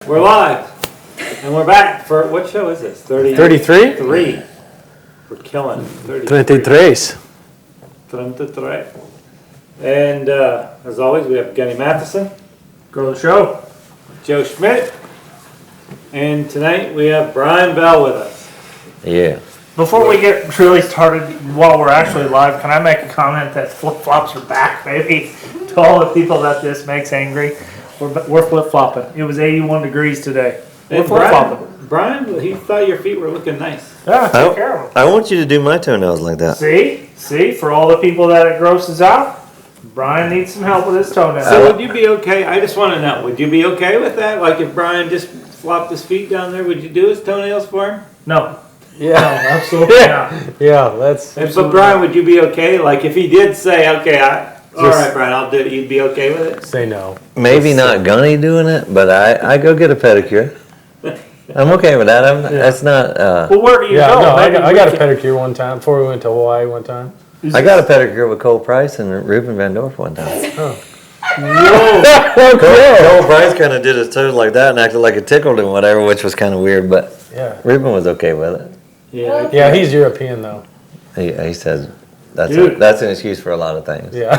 We're live. And we're back for, what show is this? 33? 3. We're killing it. 33. 33. And as always, we have Gunny Matheson, Go to the show. Joe Schmidt, and tonight we have Brian Bell with us. Yeah. Before we get really started, while we're actually live, can I make a comment that flip-flops are back, baby? To all the people that this makes angry, we're flip-flopping. It was 81 degrees today. We're And flip-flopping. Brian, he thought your feet were looking nice. Yeah, take care of them. I want you to do my toenails like that. See, for all the people that it grosses out, Brian needs some help with his toenails. So would you be okay, I just want to know, would you be okay with that? Like if Brian just flopped his feet down there, would you do his toenails for him? No, Yeah. absolutely not. Yeah, that's. But Brian, would you be okay? Like if he did say, okay, all right, Brian, I'll do it, you'd be okay with it? Say no. Maybe not Gunny doing it, but I go get a pedicure. I'm okay with that. That's not. Well, where do you Yeah, go? no, Maybe I we got a can- pedicure one time before we went to Hawaii one time. I got a pedicure with Cole Price and Ruben Van Dorf one time. Cole Price kind of did his toes like that and acted like it tickled him, whatever, which was kind of weird. But Yeah. Ruben was okay with it. Yeah. Yeah, he's European though. He says that's Dude. that's an excuse for a lot of things. Yeah.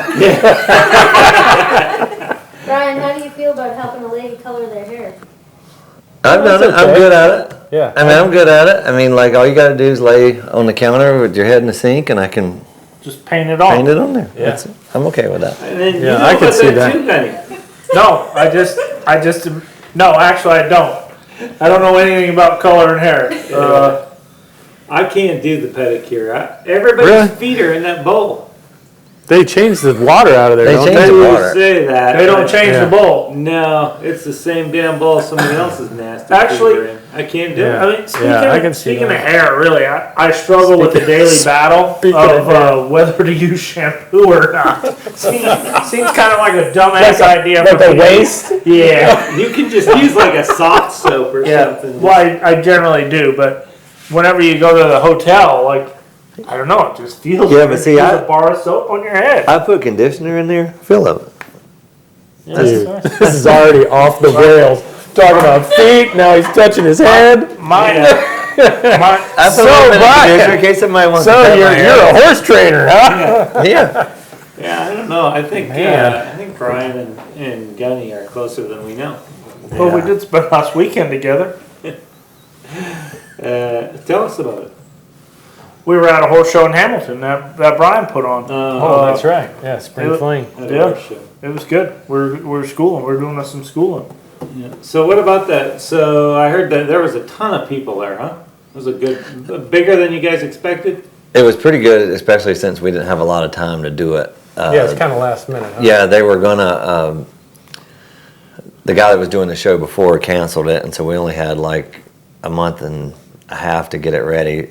Brian, how do you feel about helping a lady color their hair? I've done it. That's I'm okay. good at it. Yeah. I mean, I'm good at it. I mean, like all you got to do is lay on the counter with your head in the sink, and I can Just paint it on. paint it on there. Yeah. That's it. I'm okay with that. And then you Yeah, know I could about see that too, Gunny. No, no, actually I don't. I don't know anything about coloring hair. I can't do the pedicure. Everybody's Really? feet are in that bowl. They changed the water out of there, They don't changed they? the You water. say that. They don't but- change Yeah. the bowl. No, it's the same damn bowl somebody else's nasty. Actually- feet are in. I can't do Yeah. I mean, speaking, I can see speaking of that. hair, really, I struggle with the daily battle speaking of of whether to use shampoo or not. Seems kind of like a dumbass idea. Like for the me. waist? Yeah, it. You can just use like a soft soap or yeah. something. Well, I generally do, but whenever you go to the hotel, like, I don't know, it just feels Yeah, like but there's see, a bar of soap on your head. I put conditioner in there. Feel of it. Dude, this is already off the rails. Talking about feet, now he's touching his head. Mine, I put So, a little bit of Brian- conditioner in case somebody wants So to cut you're my hair. a horse trainer, huh? Yeah. Yeah, I don't know. I think Man. Brian and Gunny are closer than we know. well, we did spend last weekend together. Tell us about it. We were at a horse show in Hamilton that Brian put on. Oh, that's right. Yeah, spring it- fling. At a Yeah. horse show. It was good. We're schooling. We're doing some schooling. Yeah. So what about that? So I heard that there was a ton of people there, huh? It was a good, bigger than you guys expected. It was pretty good, especially since we didn't have a lot of time to do it. Yeah, it's kind of last minute, huh? Yeah, they were gonna. The guy that was doing the show before canceled it, and so we only had like a month and a half to get it ready.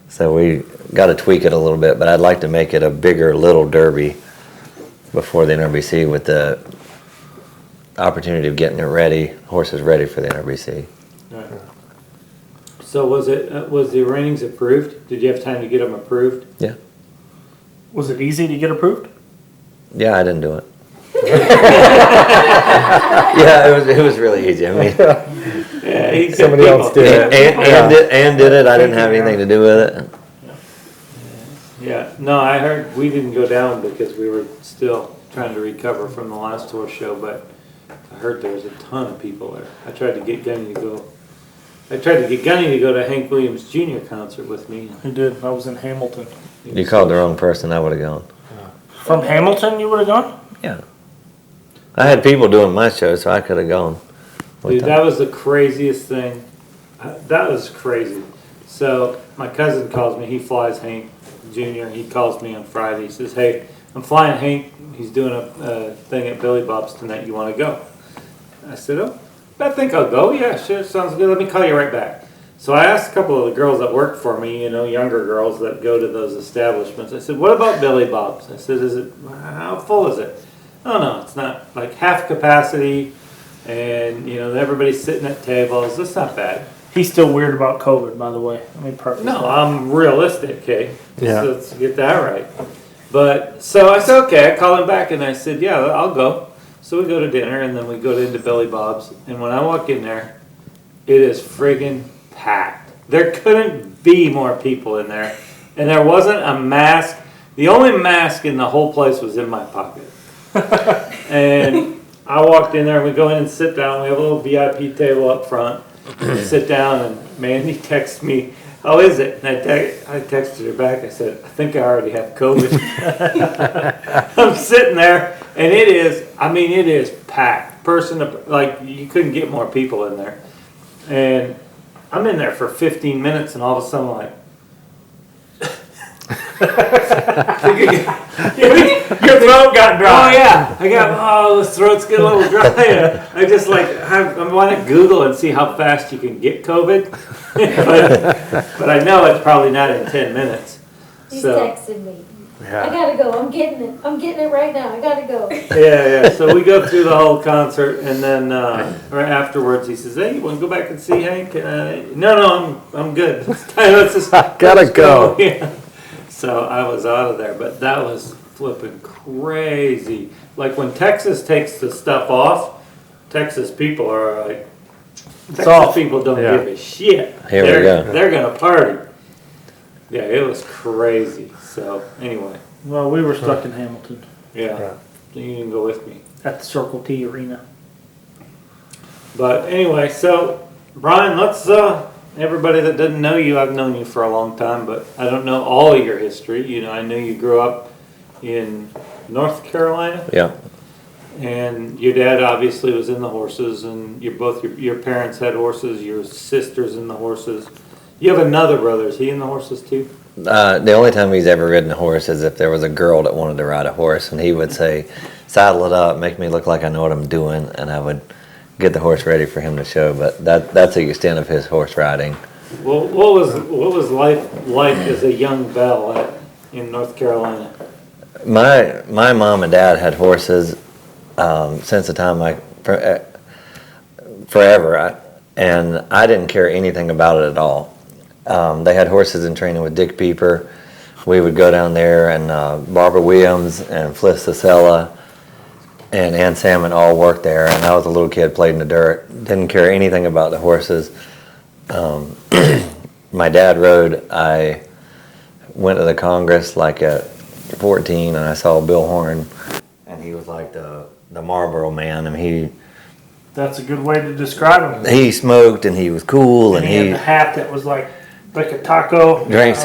So we got to tweak it a little bit, but I'd like to make it a bigger little derby before the NRBC with the opportunity of getting it ready, horses ready for the NRBC. So was the reignings approved? Did you have time to get them approved? Was it easy to get approved? Yeah, I didn't do it. Yeah, it was really easy. I mean, Yeah, he said Somebody else people. did it. and did it. I didn't have anything to do with it. Yeah, no, I heard we didn't go down because we were still trying to recover from the last horse show, but I heard there was a ton of people there. I tried to get Gunny to go. To Hank Williams Jr. concert with me. Who did? I was in Hamilton. You called the wrong person. I would have gone. From Hamilton, you would have gone? Yeah. I had people doing my show, so I could have gone. with Dude, them. that was the craziest thing. That was crazy. So my cousin calls me. He flies Hank Jr. He calls me on Friday. He says, "Hey, I'm flying Hank. He's doing a thing at Billy Bob's tonight. You want to go?" I said, "Oh, I think I'll go. Yeah, sure. Sounds good. Let me call you right back." So I asked a couple of the girls that work for me, younger girls that go to those establishments. I said, "What about Billy Bob's?" I said, how full is it?" "Oh, no, it's not, like half capacity, and, everybody's sitting at tables. That's not bad." He's still weird about COVID, by the way. I mean, perfect. No, I'm realistic, okay? Yeah. So let's get that right. But, so I said, okay, I called him back and I said, yeah, I'll go. So we go to dinner, and then we go into Billy Bob's. And when I walk in there, it is friggin' packed. There couldn't be more people in there. And there wasn't a mask. The only mask in the whole place was in my pocket. And I walked in there, and we go in and sit down. We have a little VIP table up front. We sit down, and Mandy texts me, "How is it?" And I texted her back. I said, "I think I already have COVID." I'm sitting there, and it is packed. Like, you couldn't get more people in there. And I'm in there for 15 minutes, and all of a sudden, I'm like, Your throat got dry. oh yeah, the throat's getting a little dry. I just I want to Google and see how fast you can get COVID, but I know it's probably not in 10 minutes. He's So texting me. I gotta go. I'm getting it. I'm getting it right now. I gotta go. yeah. So we go through the whole concert, and then right afterwards, he says, "Hey, you want to go back and see Hank?" No, I'm good. Let's just Gotta go. Yeah. So I was out of there, but that was flipping crazy. Like when Texas takes the stuff off, Texas people are like, Texas people don't Yeah. give a shit. Here we go. They're gonna party. Yeah, it was crazy. So anyway, Well, we were stuck in Hamilton yeah, you didn't go with me. at the Circle T Arena. But anyway, so Brian, let's everybody that doesn't know you, I've known you for a long time, but I don't know all of your history. You know, I knew you grew up in North Carolina, Yeah. and your dad obviously was in the horses, and your parents had horses. Your sister's in the horses. You have another brother. Is he in the horses too? The only time he's ever ridden a horse is if there was a girl that wanted to ride a horse, and he would say, "Saddle it up, make me look like I know what I'm doing," and I would get the horse ready for him to show. But that's the extent of his horse riding. Well, what was life like as a young belle in North Carolina? My mom and dad had horses since the time forever, and I didn't care anything about it at all. They had horses in training with Dick Pieper. We would go down there, and Barbara Williams and Fliss Cicella and Ann Salmon all worked there, and I was a little kid, played in the dirt, didn't care anything about the horses. My dad rode. I went to the Congress like at 14, and I saw Bill Horn, and he was like the Marlboro man, and That's a good way to describe him. he smoked, and he was cool, And and he had he the hat that was like a taco. drank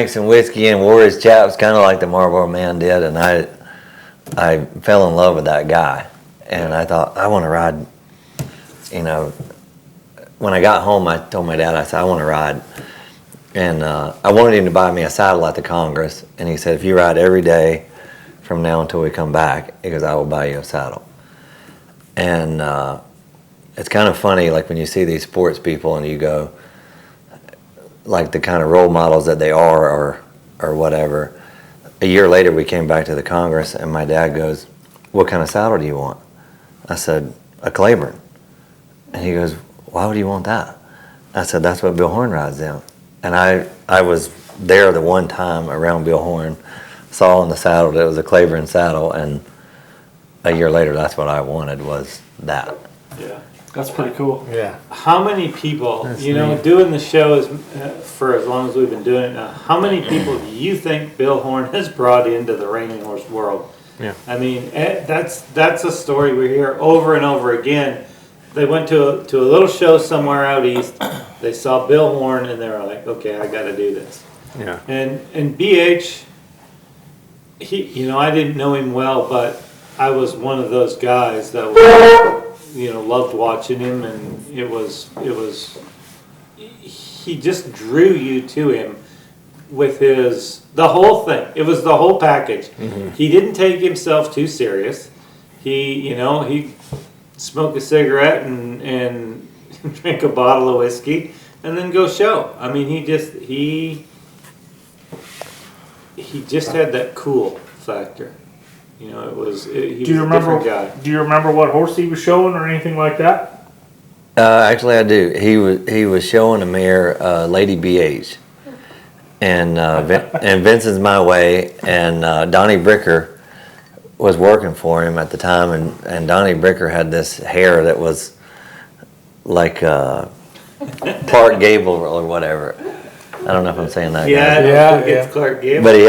some whiskey and wore his chaps kind of like the Marlboro man did, and I fell in love with that guy, and I thought, I want to ride. You know, when I got home, I told my dad, I said, I want to ride, and I wanted him to buy me a saddle at the Congress, and he said, if you ride every day from now until we come back, he goes, I will buy you a saddle. And it's kind of funny, like when you see these sports people and you go, like the kind of role models that they are or whatever. A year later, we came back to the Congress, and my dad goes, what kind of saddle do you want? I said, a Claiborne. And he goes, why would you want that? I said, that's what Bill Horn rides in. And I was there the one time around Bill Horn, saw on the saddle that it was a Claiborne saddle, and a year later, that's what I wanted, was that. Yeah. That's pretty cool. Yeah. How many people, That's know, doing the show for as long as we've been doing it now, how many people do you think Bill Horn has brought into the reining horse world? Yeah. I mean, that's a story we hear over and over again. They went to a little show somewhere out east. They saw Bill Horn, and they were like, okay, I got to do this. Yeah. And BH, I didn't know him well, but I was one of those guys that was, loved watching him, and he just drew you to him with the whole thing. It was the whole package. Mm-hmm. He didn't take himself too serious. He smoked a cigarette and drink a bottle of whiskey and then go show. I mean, he just had that cool factor. He was a different guy. Do you remember what horse he was showing or anything like that? Actually, I do. He was showing a mare, Lady BH, and Vincent's My Way, and Donnie Bricker was working for him at the time, and Donnie Bricker had this hair that was like Clark Gable or whatever. I don't know if I'm saying that. Yeah, Yeah, it's Clark Gable. But he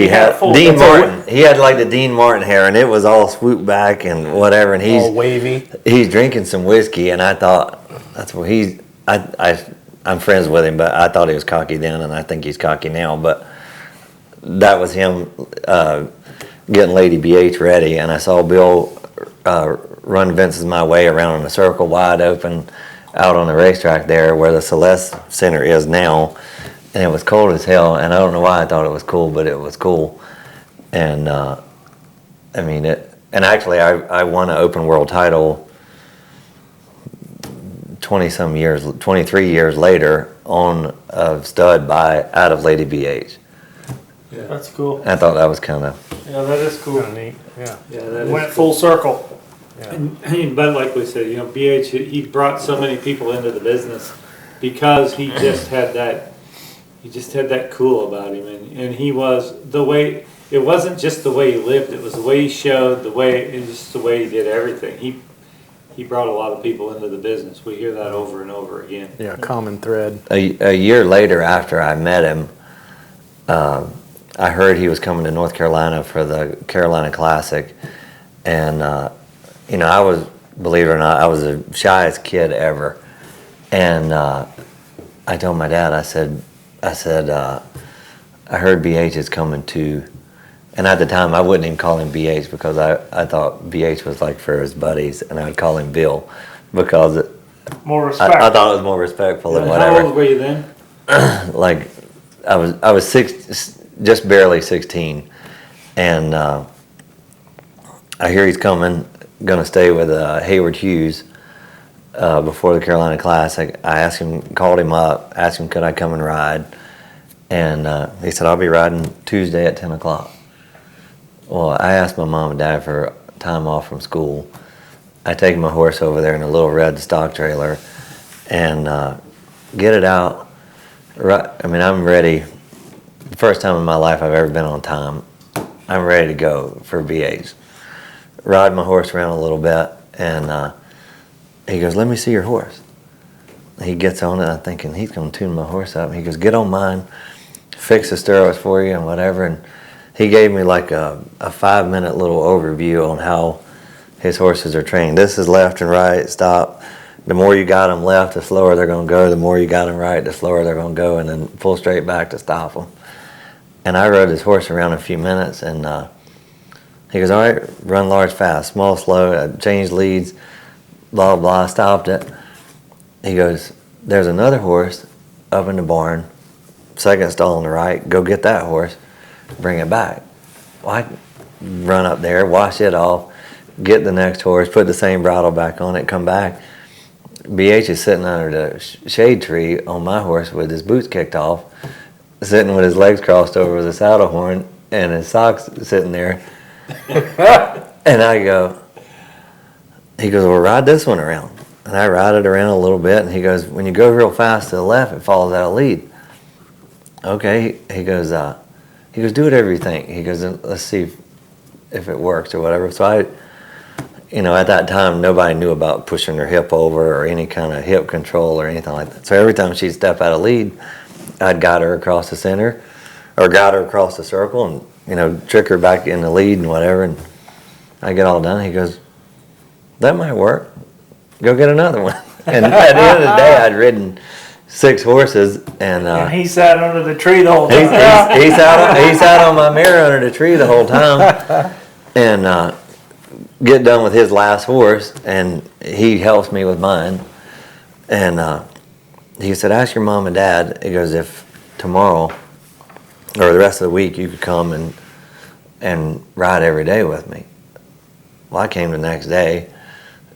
had full- Dean it's a- Martin. He had like the Dean Martin hair, and it was all swooped back and whatever. And All wavy. he's drinking some whiskey, and I thought that's what he's. I'm friends with him, but I thought he was cocky then, and I think he's cocky now. But that was him getting Lady BH ready, and I saw Bill run Vince's My Way around in a circle wide open out on the racetrack there where the Celeste Center is now, and it was cold as hell, and I don't know why I thought it was cool, but it was cool. And I mean it, and actually I won an open world title 23 years later on a stud out of Lady BH. That's cool. I thought that was kind of. Yeah, that is cool. Kinda neat. Yeah. Yeah, that Went is full circle. But like we said, BH, he brought so many people into the business because he just had that cool about him, and he was the way. It wasn't just the way he lived; it was the way he showed, just the way he did everything. He brought a lot of people into the business. We hear that over and over again. Yeah, common thread. A year later, after I met him, I heard he was coming to North Carolina for the Carolina Classic, and I was, believe it or not, I was the shyest kid ever, and I told my dad, I said, I heard BH is coming to, and at the time I wouldn't even call him BH because I thought BH was like for his buddies, and I'd call him Bill because More respect. I thought it was more respectful and How whatever. old were you then? Like I was just barely 16, and I hear he's coming, gonna stay with Hayward Hughes before the Carolina Classic. I called him up, asked him could I come and ride, and he said I'll be riding Tuesday at 10 o'clock. Well, I asked my mom and dad for time off from school. I take my horse over there in a little red stock trailer and get it out. Right, I mean, I'm ready. The first time in my life I've ever been on time. I'm ready to go for BH. Ride my horse around a little bit, and he goes, "Let me see your horse." He gets on it. I'm thinking he's going to tune my horse up. He goes, "Get on mine, fix the stirrups for you and whatever." And he gave me like a 5-minute little overview on how his horses are trained. This is left and right, stop. The more you got them left, the slower they're going to go. The more you got them right, the slower they're going to go, and then pull straight back to stop them. And I rode his horse around a few minutes, and he goes, "All right, run large, fast, small, slow." I changed leads, blah, blah, stopped it. He goes, "There's another horse up in the barn, second stall on the right. Go get that horse, bring it back." Well, I run up there, wash it off, get the next horse, put the same bridle back on it, come back. BH is sitting under the shade tree on my horse with his boots kicked off, sitting with his legs crossed over the saddle horn and his socks sitting there. And I go, he goes, "Well, ride this one around." And I ride it around a little bit, and he goes, "When you go real fast to the left, it follows out of lead." Okay, he goes, "Do whatever you think." He goes, "Let's see if it works or whatever." So at that time, nobody knew about pushing her hip over or any kind of hip control or anything like that. So every time she'd step out of lead, I'd guide her across the center or guide her across the circle and, trick her back in the lead and whatever. And I get all done. He goes, "That might work. Go get another one." And at the end of the day, I'd ridden 6 horses, and And he sat under the tree the whole he time. sat on my mirror under the tree the whole time, and get done with his last horse, and he helps me with mine. And he said, "Ask your mom and dad." He goes, "If tomorrow or the rest of the week you could come and ride every day with me." Well, I came the next day.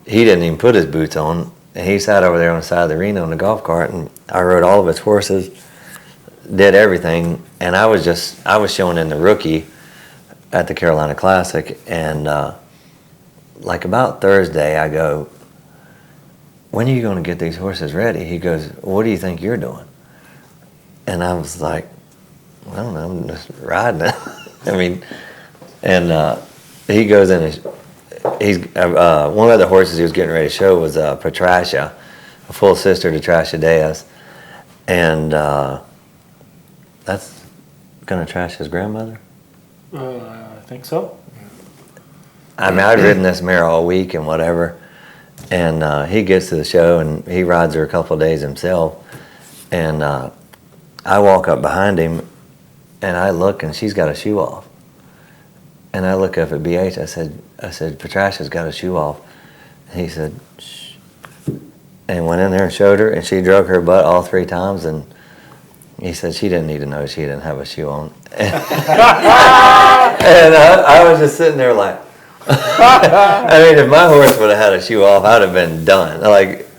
He didn't even put his boots on, and he sat over there on the side of the arena on the golf cart, and I rode all of his horses, did everything, and I was showing in the rookie at the Carolina Classic, and like about Thursday, I go, "When are you going to get these horses ready?" He goes, "What do you think you're doing?" And I was like, "I don't know, I'm just riding it." I mean, And he goes in and he's one of the horses he was getting ready to show was Patricia, a full sister to Trashidaeus, and that's gonna trash his grandmother. I think so. I mean, I'd ridden this mare all week and whatever, and he gets to the show and he rides her a couple of days himself, and I walk up behind him, and I look and she's got a shoe off, and I look up at BH. I said, Patricia's got a shoe off, and he said, shh, and went in there and showed her, and she drug her butt all 3 times, and he said she didn't need to know she didn't have a shoe on. And I was just sitting there like, I mean, if my horse would have had a shoe off, I'd have been done.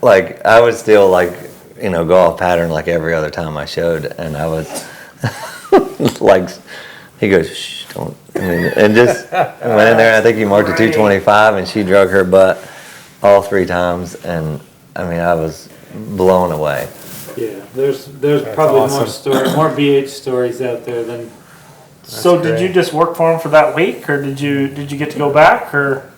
Like I would still go off pattern like every other time I showed, and I was like, he goes, shh, don't. I mean, and just went in there. And I think he marked a 225, and she drug her butt all 3 times, and I mean, I was blown away. Yeah, there's probably awesome. more BH stories out there than. So great. did you just work for him for that week, or did you get to go back, or?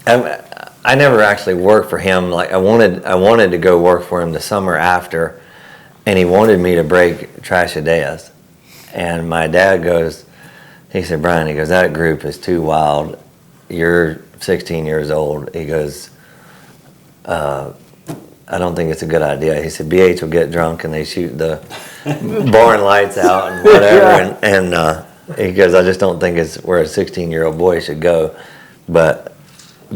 I never actually worked for him. Like I wanted to go work for him the summer after, and he wanted me to break Trashidaeus. And my dad goes, he said, Brian, he goes, that group is too wild. You're 16 years old. He goes, I don't think it's a good idea. He said, BH will get drunk and they shoot the barn lights out and whatever. And he goes, I just don't think it's where a 16-year-old boy should go. But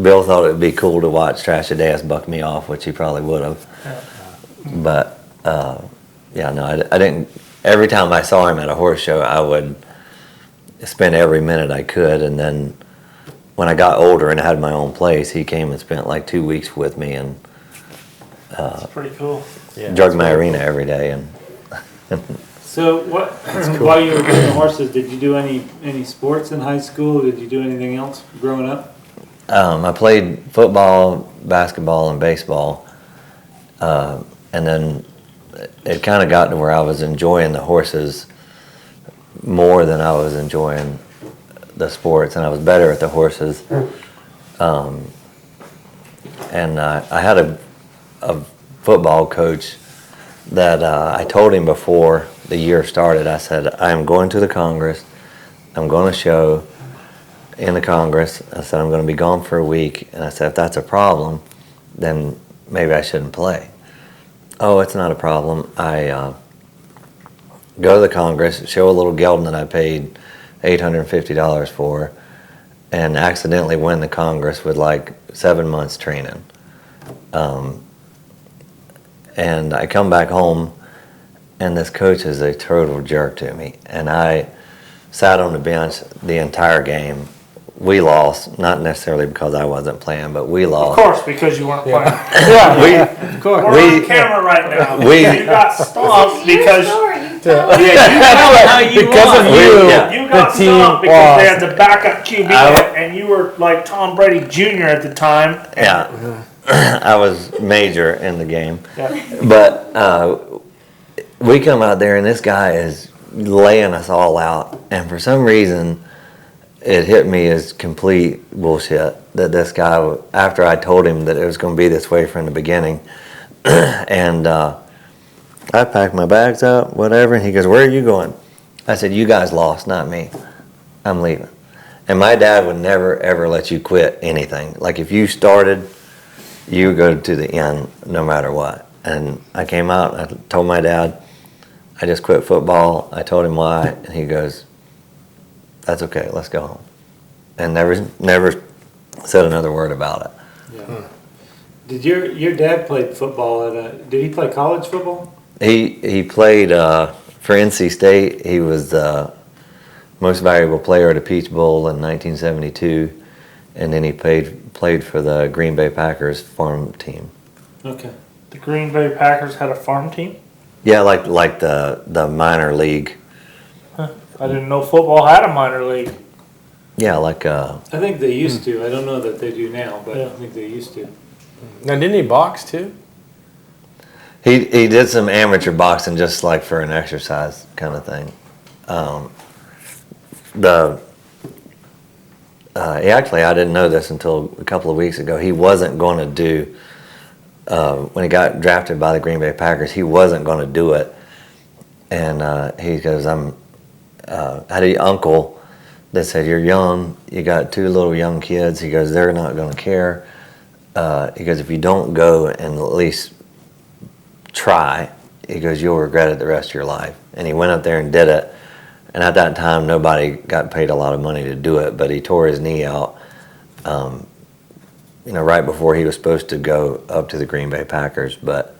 Bill thought it would be cool to watch Trashidaeus buck me off, which he probably would have. But, yeah, no, I didn't. Every time I saw him at a horse show, I would spend every minute I could. And then when I got older and had my own place, he came and spent like 2 weeks with me and That's pretty cool. drug my arena every day. And So what? While you were doing horses, did you do any sports in high school? Did you do anything else growing up? I played football, basketball, and baseball. And then it kind of got to where I was enjoying the horses more than I was enjoying the sports, and I was better at the horses. And I had a football coach that I told him before the year started. I said, I'm going to the Congress. I'm going to show in the Congress. I said, I'm going to be gone for a week. And I said, if that's a problem, then maybe I shouldn't play. Oh, it's not a problem. I go to the Congress, show a little gelding that I paid $850 for, and accidentally win the Congress with like 7 months training. And I come back home, and this coach is a total jerk to me. And I sat on the bench the entire game. We lost, not necessarily because I wasn't playing, but we Of lost. course, because you weren't playing. Of course. We're on camera right now. You got stomped because Because of you, you got the team stomped because they had lost. the backup QB, and you were like Tom Brady Jr. at the time. Yeah, I was major in the game. Yeah. But we come out there, and this guy is laying us all out. And for some reason, it hit me as complete bullshit that this guy, after I told him that it was going to be this way from the beginning, and I packed my bags up, whatever, and he goes, where are you going? I said, you guys lost, not me. I'm leaving. And my dad would never, ever let you quit anything. Like if you started, you would go to the end no matter what. And I came out, I told my dad, I just quit football. I told him why, and he goes, that's okay, let's go home. And never said another word about it. Yeah. Did your dad played football did he play college football? He played for NC State. He was the most valuable player at a Peach Bowl in 1972, and then he played for the Green Bay Packers farm team. Okay. The Green Bay Packers had a farm team? Yeah, like the minor league. I didn't know football had a minor league. Yeah, like I think they used to. I don't know that they do now, but Yeah. I think they used to. Now, didn't he box too? he did some amateur boxing just like for an exercise kind of thing. I didn't know this until a couple of weeks ago. He wasn't going to do, when he got drafted by the Green Bay Packers, he wasn't going to do it. And he goes, I had an uncle that said, you're young, you got 2 little young kids. He goes, they're not going to care. He goes, if you don't go and at least try, he goes, you'll regret it the rest of your life. And he went up there and did it. And at that time, nobody got paid a lot of money to do it, but he tore his knee out, right before he was supposed to go up to the Green Bay Packers. But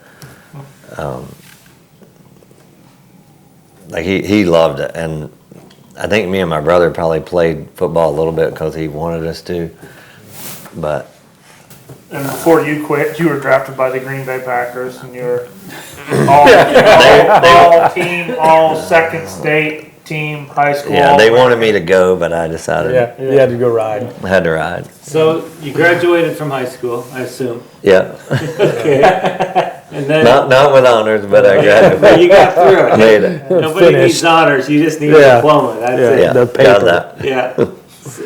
he loved it, and I think me and my brother probably played football a little bit because he wanted us to. But And before you quit, you were drafted by the Green Bay Packers, and you're all second state team, high school. yeah, they wanted me to go, but I decided Yeah, you had to go ride. I had to ride. So you graduated from high school, I assume. Yeah, Okay. And then not with honors, but I but graduated. you got through it. Made it. Nobody Finished. needs honors. You just need Yeah. a diploma. That's Yeah. it. Yeah, The got paper. that. Yeah.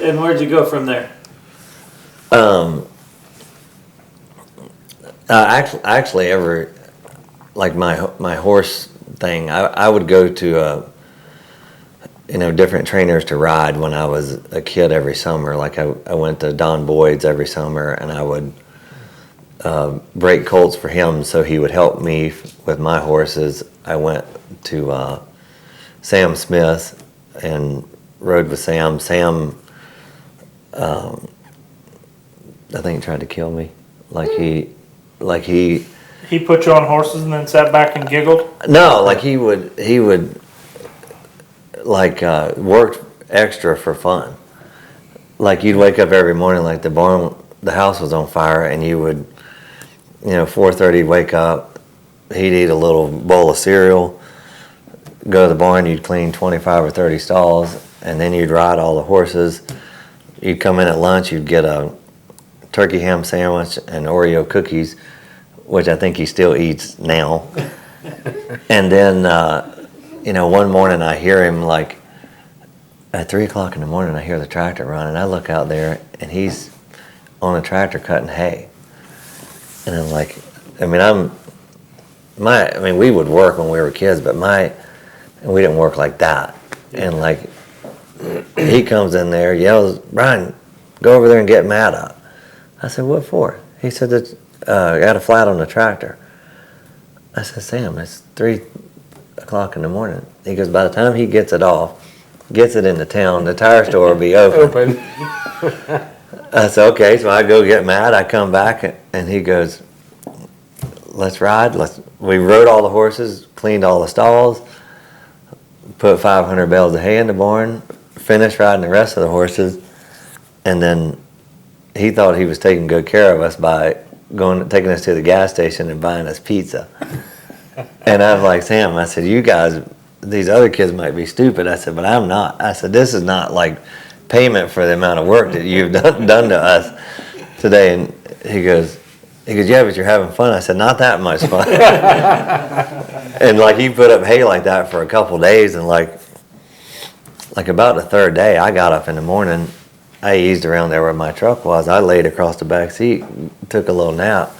And where'd you go from there? Actually, ever like my horse thing, I would go to different trainers to ride when I was a kid every summer. Like I went to Don Boyd's every summer, and I would break colts for him so he would help me with my horses. I went to Sam Smith and rode with Sam. Sam, I think, tried to kill me. He put you on horses and then sat back and giggled. No, like he would work extra for fun. Like you'd wake up every morning, like the house was on fire, and you would, 4:30 wake up. He'd eat a little bowl of cereal, go to the barn. You'd clean 25 or 30 stalls, and then you'd ride all the horses. You'd come in at lunch. You'd get a turkey ham sandwich and Oreo cookies, which I think he still eats now. And then, one morning I hear him like at 3 o'clock in the morning. I hear the tractor run, and I look out there, and he's on a tractor cutting hay. And I'm like, we would work when we were kids, but we didn't work like that. And like, he comes in there, yells, "Brian, go over there and get Matt up." I said, "What for?" He said, "That I got a flat on the tractor." I said, "Sam, it's 3 o'clock in the morning." He goes, "By the time he gets it off, gets it into town, the tire store will be open." I said, "Okay." So I go get Matt. I come back, and he goes, "Let's ride." We rode all the horses, cleaned all the stalls, put 500 bales of hay in the barn, finished riding the rest of the horses, and then he thought he was taking good care of us by taking us to the gas station and buying us pizza. And I was like, "Sam," I said, "you guys, these other kids might be stupid." I said, "But I'm not." I said, "This is not like payment for the amount of work that you've done to us today." And he goes, "Yeah, but you're having fun." I said, "Not that much fun." And like he put up hay like that for a couple days, and like about the third day, I got up in the morning. I eased around there where my truck was. I laid across the back seat, took a little nap,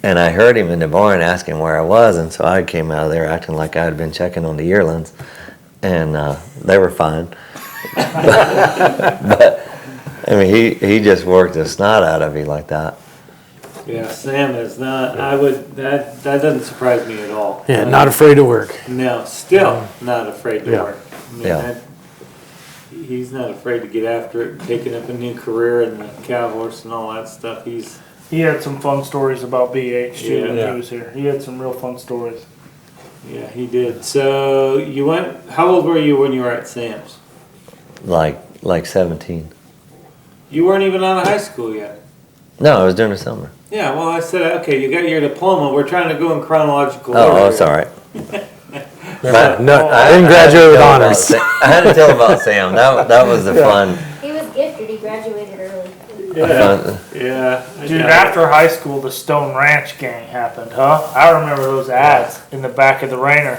and I heard him in the barn asking where I was, and so I came out of there acting like I had been checking on the yearlings, and they were fine. But he just worked the snot out of me like that. Yeah, Sam is not. That doesn't surprise me at all. Yeah, not afraid to work. No, still not afraid to Yeah. work. Yeah. He's not afraid to get after it, taking up a new career in the cow horse and all that stuff. He had some fun stories about BH too when Yeah. he was here. He had some real fun stories. Yeah, he did. So you went. How old were you when you were at Sam's? Like 17. You weren't even out of high school yet. No, I was during the summer. Yeah, well, I said, okay, you got your diploma. We're trying to go in chronological Oh, order. it's all right. No, I didn't graduate with honors. I had to tell about Sam. That was the fun. He was gifted, he graduated early. Yeah, yeah. Dude, after high school, the Stone Ranch gang happened, huh? I remember those ads in the back of the Rainer.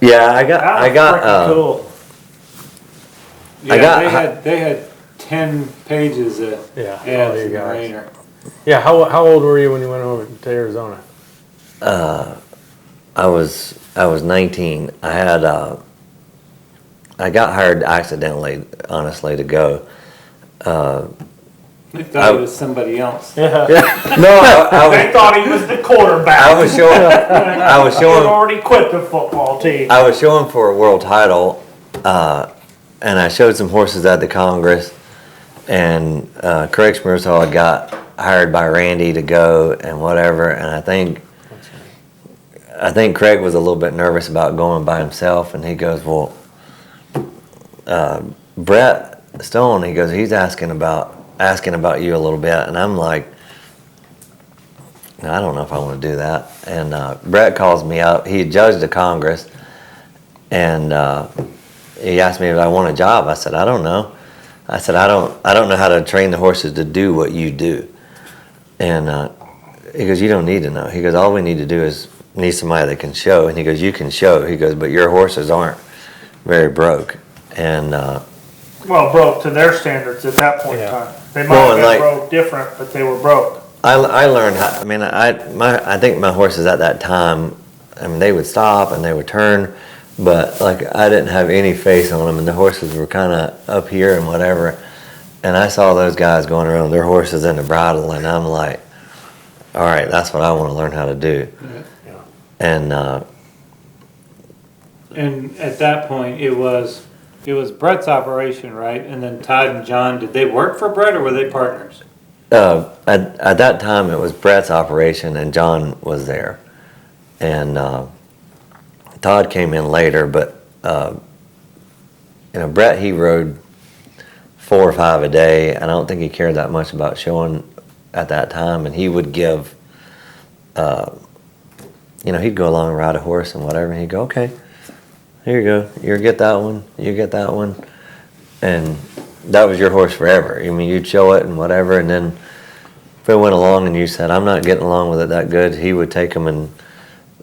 Yeah, I That was got freaking cool. Yeah, I got- they had 10 pages of Yeah, all ads you in the guys. Rainer. Yeah, how old were you when you went over to Arizona? I was 19. I got hired accidentally, honestly, to go. I thought it was somebody else. No, I They thought he was the quarterback. I was showing. I was He had showing. already quit the football team. I was showing for a world title, and I showed some horses at the Congress, and Craig Smirsaw got hired by Randy to go and whatever, and I think Craig was a little bit nervous about going by himself, and he goes, well, Brett Stone, he goes, he's asking about you a little bit, and I'm like, no, I don't know if I want to do that. And Brett calls me up. He had judged the Congress, and he asked me if I want a job. I said, I don't know. I said, I don't know how to train the horses to do what you do. And he goes, you don't need to know. He goes, all we need to do is need somebody that can show. And he goes, you can show. He goes, but your horses aren't very broke. And Well, broke to their standards at that point in time. They might Well, have been like- broke different, but they were broke. I learned how, I mean, I think my horses at that time, I mean, they would stop and they would turn, but like I didn't have any face on them, and the horses were kind of up here and whatever. And I saw those guys going around their horses in the bridle, and I'm like, all right, that's what I want to learn how to do. Yeah. And at that point, it was Brett's operation, right? And then Todd and John, did they work for Brett or were they partners? at that time, it was Brett's operation, and John was there. And Todd came in later, but Brett, he rode 4 or 5 a day, and I don't think he cared that much about showing at that time. And he would give, he'd go along and ride a horse and whatever, and he'd go, okay, here you go, you get that one, you get that one, and that was your horse forever. I mean, you'd show it and whatever, and then if it went along and you said, I'm not getting along with it that good, he would take them and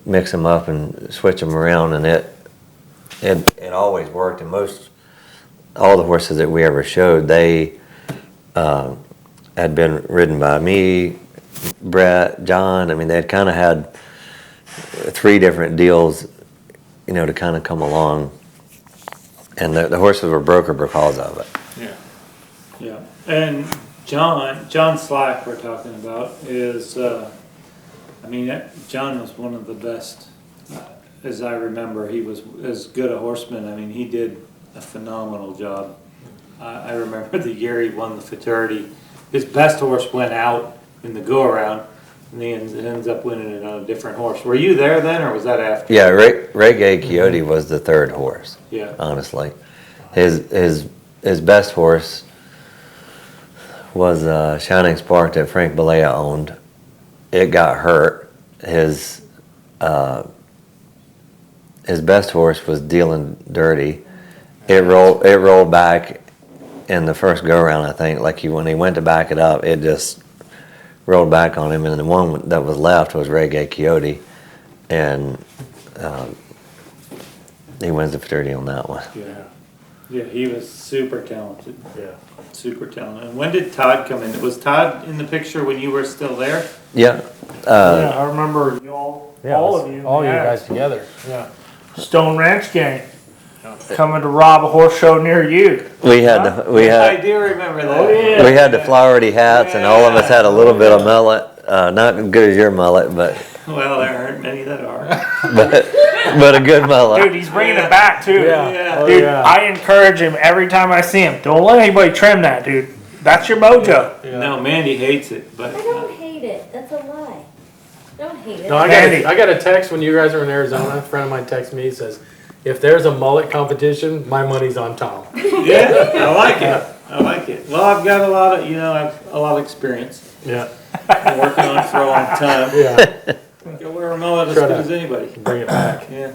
mix them up and switch them around, and it always worked. And all the horses that we ever showed, they had been ridden by me, Brett, John. I mean, they had kind of had 3 different deals, to kind of come along, and the horses were broker because of it. Yeah. And John Slack we're talking about is, John was one of the best, as I remember. He was as good a horseman. I mean, he did a phenomenal job. I remember the year he won the Futurity. His best horse went out in the go-around, and he ends up winning it on a different horse. Were you there then, or was that after? Yeah, Reggae Coyote was the 3rd horse. Yeah. Honestly, his best horse was Shining Spark that Frank Balea owned. It got hurt. His best horse was Dealing Dirty. It rolled back in the first go round, I think. When he went to back it up, it just rolled back on him, and the one that was left was Reggae Coyote, and he wins the Futurity on that one. Yeah, he was super talented. Yeah. Super talented. And when did Todd come in? Was Todd in the picture when you were still there? Yeah. Yeah, I remember all of you. All you yeah. guys together. Yeah. Stone Ranch Gang. Coming to rob a horse show near you. I do remember that. Oh, yeah. We had the flowery hats, and all of us had a little bit of mullet. Not as good as your mullet, but Well, there aren't many that are. but a good mullet. Dude, he's bringing it back too. Yeah. Oh, Dude, yeah. I encourage him every time I see him. Don't let anybody trim that, dude. That's your mojo. Yeah. No, Mandy hates it, but I don't hate it. That's a lie. Don't hate it. No, I got a text when you guys were in Arizona. A friend of mine texted me. He says, if there's a mullet competition, my money's on Tom. yeah, I like it. I like it. Well, I've got a lot of experience. Yeah. Been working on it for a long time. Yeah. I can wear a mullet as Try good to as anybody. Bring it back. Yeah.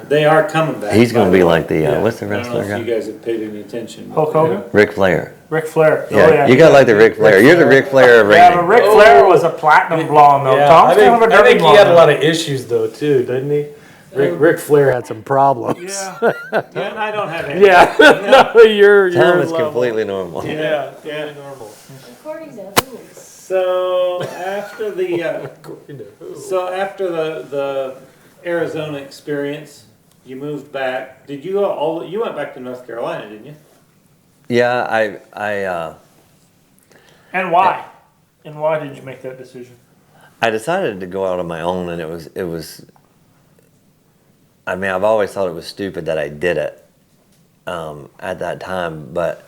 They are coming back. He's going to by be the way. like the Yeah. what's the I don't know wrestler if you guy? guys have paid any attention. but- Hulk Hogan? Ric Flair. Ric Flair. Yeah, Oh, yeah. you got like the Ric Flair. You're the Ric Flair of Yeah, but racing. Ric Flair was a platinum blonde though. Yeah, Tom's I kind of a think dirty he had a blonde. lot of issues though too, didn't he? Ric Flair had some problems. Yeah, and I don't have any. Yeah. No, you're Tom is level. completely normal. Yeah, Yeah. normal. According to who? So after the According to who? so after the Arizona experience, you moved back. Did you you went back to North Carolina, didn't you? Yeah, I And why? And why did you make that decision? I decided to go out on my own, and it was. I mean, I've always thought it was stupid that I did it at that time, but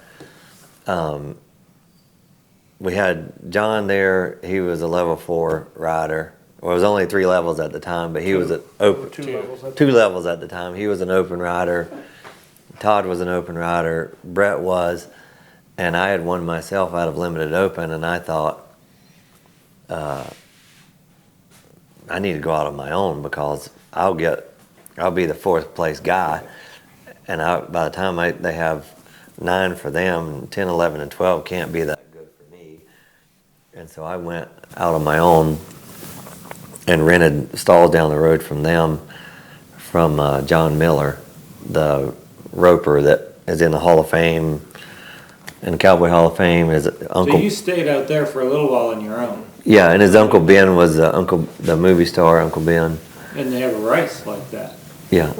we had John there. He was a level 4 rider. Well, it was only 3 levels at the time, but he was at open 2 levels at the time. He was an open rider. Todd was an open rider. Brett was, and I had won myself out of limited open, and I thought I need to go out on my own because I'll be the 4th place guy, and by the time they have 9 for them, 10, 11, and 12 can't be that good for me. And so I went out on my own and rented stalls down the road from them, from John Miller, the roper that is in the Hall of Fame, in the Cowboy Hall of Fame. His uncle. So you stayed out there for a little while on your own. Yeah, and his Uncle Ben was the movie star, Uncle Ben. And they have a rice like that. Yeah.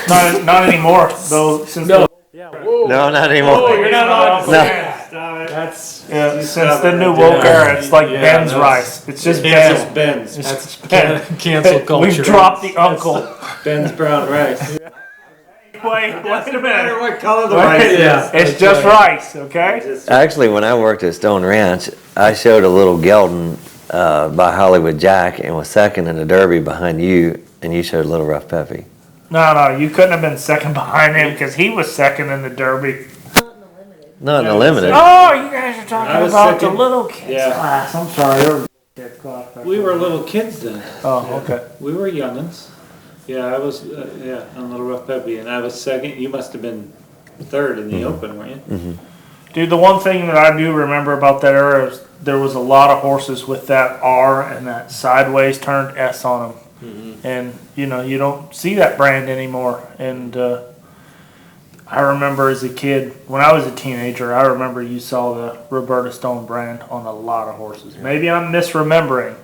Not anymore, though. Since No. Yeah. Whoa. No, not anymore. Oh, you're not allowed to No. say Stop it. That's since the new woke era, it's like Yeah, Ben's that's- rice. It's just It's Ben. just Ben's. It's cancel culture. We've dropped the uncle. Ben's brown rice. Wait a No matter minute. what color the rice is. Yeah. It's just rice, okay? Actually, when I worked at Stone Ranch, I showed a little gelding by Hollywood Jack and was second in the Derby behind you, and you showed Little Rough Peppy. No, you couldn't have been second behind him because he was second in the Derby. Not in the limited. Not in the limited. Oh, you guys are I talking was about the second. little kids Yeah. class. I'm sorry. They were kids class. We were little kids then. Oh, okay. We were youngins. Yeah, I was, on Little Rough Peppy, and I was second. You must have been third in the open, weren't you? Dude, the one thing that I do remember about that era is there was a lot of horses with that R and that sideways turned S on them. And, you don't see that brand anymore. And I remember as a kid, when I was a teenager, I remember you saw the Roberta Stone brand on a lot of horses. Maybe I'm misremembering,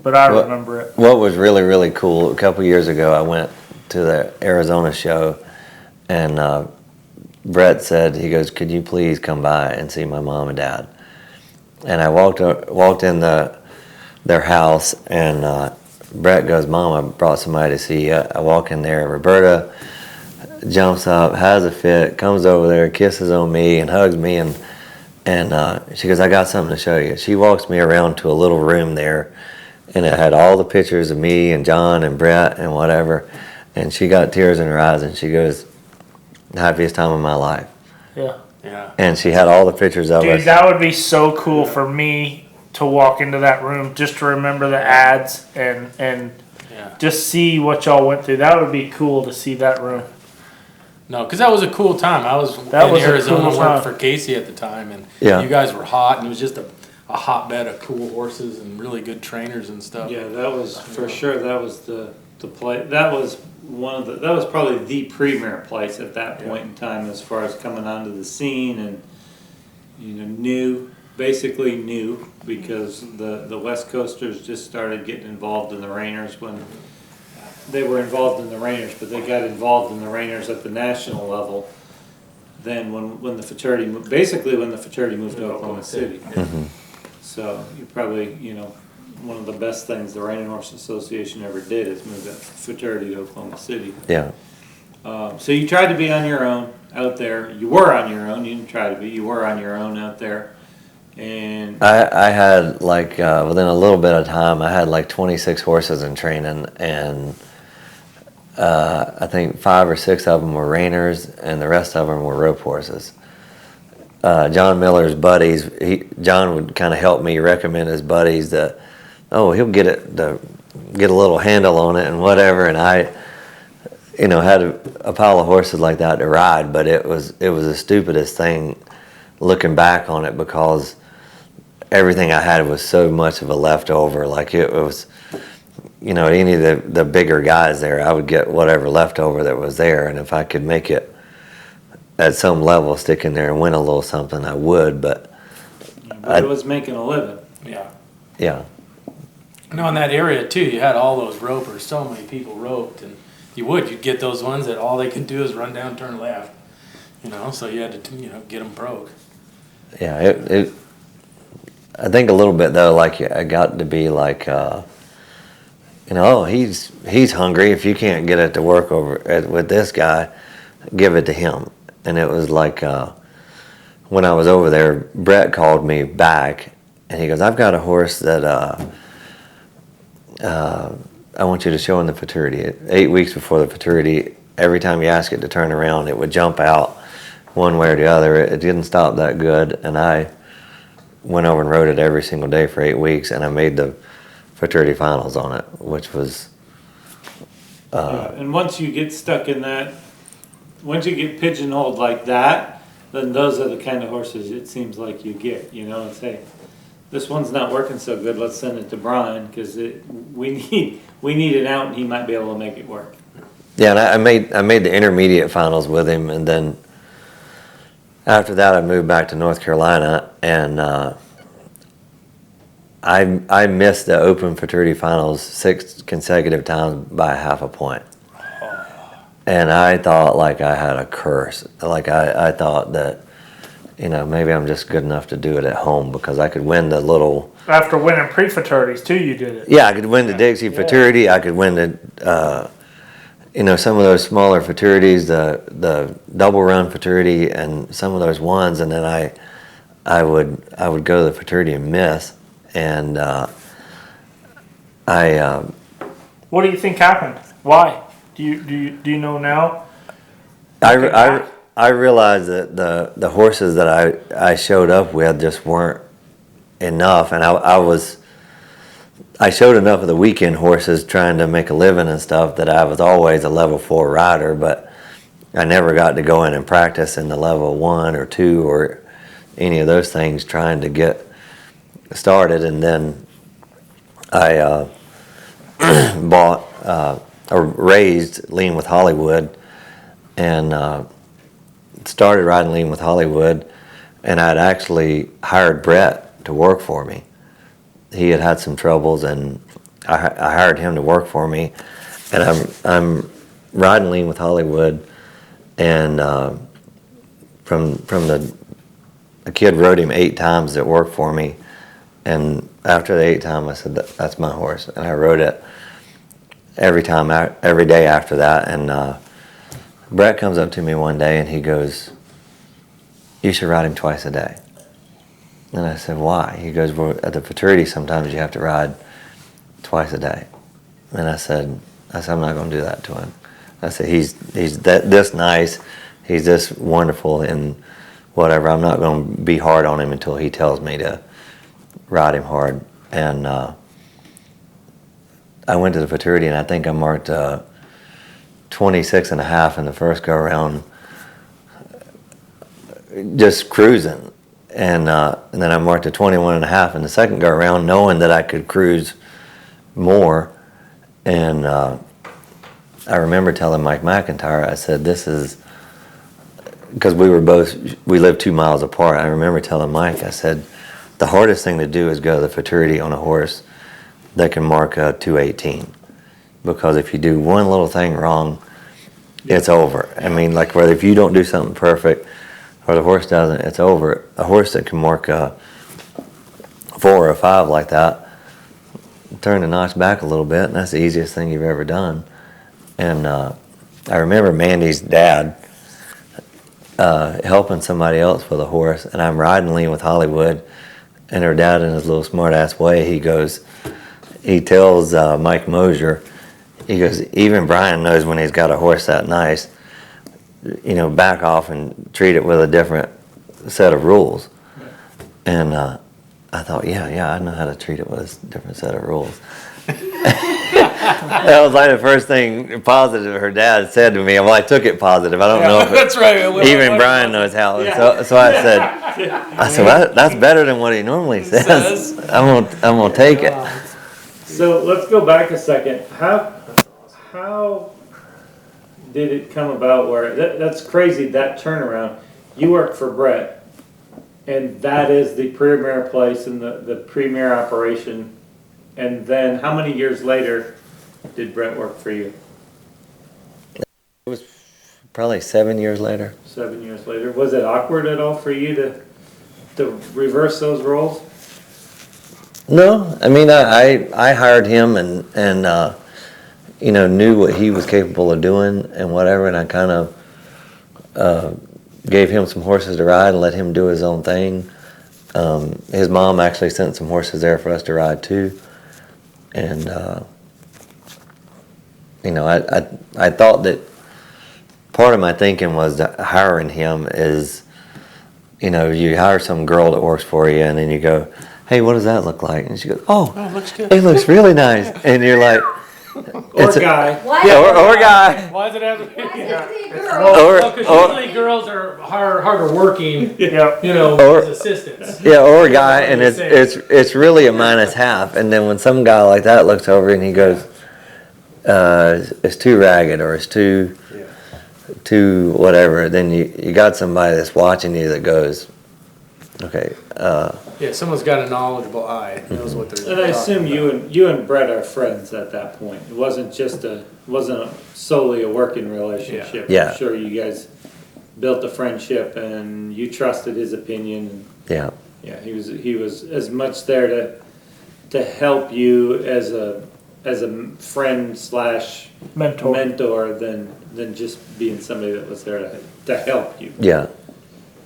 but I What- remember it. What was really, really cool, a couple years ago, I went to the Arizona show, and Brett said, he goes, could you please come by and see my mom and dad? And I walked in their house, and Brett goes, Mom, I brought somebody to see you. I walk in there, Roberta jumps up, has a fit, comes over there, kisses on me and hugs me, and she goes, I got something to show you. She walks me around to a little room there, and it had all the pictures of me and John and Brett and whatever, and she got tears in her eyes, and she goes, happiest time of my life. Yeah. Yeah. And she had all the pictures of Dude, us. that would be so cool for me to walk into that room just to remember the ads and Yeah. just see what y'all went through. That would be cool to see that room. No, because that was a cool time. I was That in was a Arizona cool working time. for Casey at the time, and Yeah. you guys were hot, and it was just a hotbed of cool horses and really good trainers and stuff. Yeah, that was, for sure, that was the place, that was that was probably the premier place at that point in time as far as coming onto the scene and, basically new, because the West Coasters just started getting involved in the Rainers when they were involved in the Rainers, but they got involved in the Rainers at the national level. Then when the fraternity moved to Oklahoma City. So you probably, one of the best things the Reining Horse Association ever did is move that fraternity to Oklahoma City. Yeah. So you tried to be on your own out there. You were on your own. You didn't try to be. You were on your own out there. And I had within a little bit of time, I had 26 horses in training, and I think 5 or 6 of them were reiners, and the rest of them were rope horses. John Miller's buddies, John would kind of help me recommend his buddies that, he'll get a little handle on it and whatever, and I, had a pile of horses like that to ride, but it was the stupidest thing looking back on it, because everything I had was so much of a leftover. Like it was, any of the bigger guys there, I would get whatever leftover that was there, and if I could make it at some level, stick in there and win a little something, I would. But it was making a living. Yeah. yeah, No, in that area too, you had all those ropers. So many people roped, and you'd get those ones that all they could do is run down, turn left. So you had to, get them broke. yeah. It I think a little bit though, like I got to be like, he's hungry. If you can't get it to work with this guy, give it to him. And it was like when I was over there, Brett called me back, and he goes, "I've got a horse that I want you to show in the futurity. 8 weeks before the futurity, every time you ask it to turn around, it would jump out one way or the other. It didn't stop that good, and I went over and rode it every single day for 8 weeks, and I made the futurity finals on it, which was." And once you get stuck in that, once you get pigeonholed like that, then those are the kind of horses it seems like you get, and say, this one's not working so good, let's send it to Brian, because we need it out, and he might be able to make it work. Yeah, and I made the intermediate finals with him, and then after that I moved back to North Carolina, and I missed the Open Futurity Finals 6 consecutive times by half a point. And I thought like I had a curse. Like I thought that, maybe I'm just good enough to do it at home, because I could win the little... After winning pre-fraternities too, you did it. Yeah, I could win the Dixie Futurity. I could win the, some of those smaller futurities, the double run futurity, and some of those ones. And then I would go to the futurity and miss. And What do you think happened? Why? Do you know now? I realized that the horses that I showed up with just weren't enough, and I showed enough of the weekend horses trying to make a living and stuff that I was always a level 4 rider, but I never got to go in and practice in the level 1 or 2 or any of those things trying to get started. And then I bought or raised Lean with Hollywood, and started riding Lean with Hollywood, and I'd actually hired Brett to work for me. He had some troubles, and I hired him to work for me, and I'm riding Lean with Hollywood, and a kid rode him 8 times that worked for me, and after the 8th time I said, that's my horse, and I rode it every day after that. And Brett comes up to me one day and he goes, "You should ride him twice a day." And I said, "Why?" He goes, "Well, at the futurity sometimes you have to ride twice a day." And I said, "I'm not going to do that to him." I said, he's this nice, he's this wonderful, and whatever. I'm not going to be hard on him until he tells me to ride him hard." And I went to the futurity, and I think I marked 26 and a half in the first go around, just cruising. And then I marked a 21 and a half in the second go around, knowing that I could cruise more. And I remember telling Mike McIntyre, I said, this is, because we lived 2 miles apart. I remember telling Mike, I said, the hardest thing to do is go to the futurity on a horse that can mark a 218. Because if you do one little thing wrong, it's over. I mean, like, whether if you don't do something perfect or the horse doesn't, it's over. A horse that can mark a 4 or a 5 like that, turn the notch back a little bit, and that's the easiest thing you've ever done. And I remember Mandy's dad helping somebody else with a horse, and I'm riding Lean with Hollywood, and her dad, in his little smart-ass way, he tells Mike Mosier, he goes, even Brian knows when he's got a horse that nice, back off and treat it with a different set of rules. And I thought, yeah, I know how to treat it with a different set of rules. That was like the first thing positive her dad said to me. Well, I took it positive. I don't know if that's right. even Brian knows how. Yeah. So I said, well, that's better than what he normally says. I'm gonna take it. So let's go back a second. How did it come about where, that's crazy, that turnaround. You work for Brett, and that is the premier place and the premier operation. And then how many years later did Brett work for you? It was probably 7 years later. 7 years later. Was it awkward at all for you to reverse those roles? No, I mean, I hired him and you know, knew what he was capable of doing and whatever, and I kind of gave him some horses to ride and let him do his own thing. His mom actually sent some horses there for us to ride too, and you know, I thought that part of my thinking was that hiring him is, you know, you hire some girl that works for you and then you go, hey, what does that look like? And she goes, oh, Oh, looks good. it looks really nice. And you're like, Or guy? Why? yeah, or a guy. Why does it have to be? Why is it a girl? Well, because Or usually girls are harder working, Yeah. you know, Or- as assistants. Yeah, or a guy, and That's what it's really a minus half. And then when some guy like that looks over and he goes, it's too ragged or it's too whatever, then you got somebody that's watching you that goes, okay, Yeah, someone's got a knowledgeable eye, knows what they're And I talking assume about. you and Brett are friends at that point. It wasn't solely a working relationship. Yeah. I'm sure you guys built a friendship and you trusted his opinion. And yeah, yeah, he was as much there to help you as a friend slash mentor than just being somebody that was there to help you. yeah,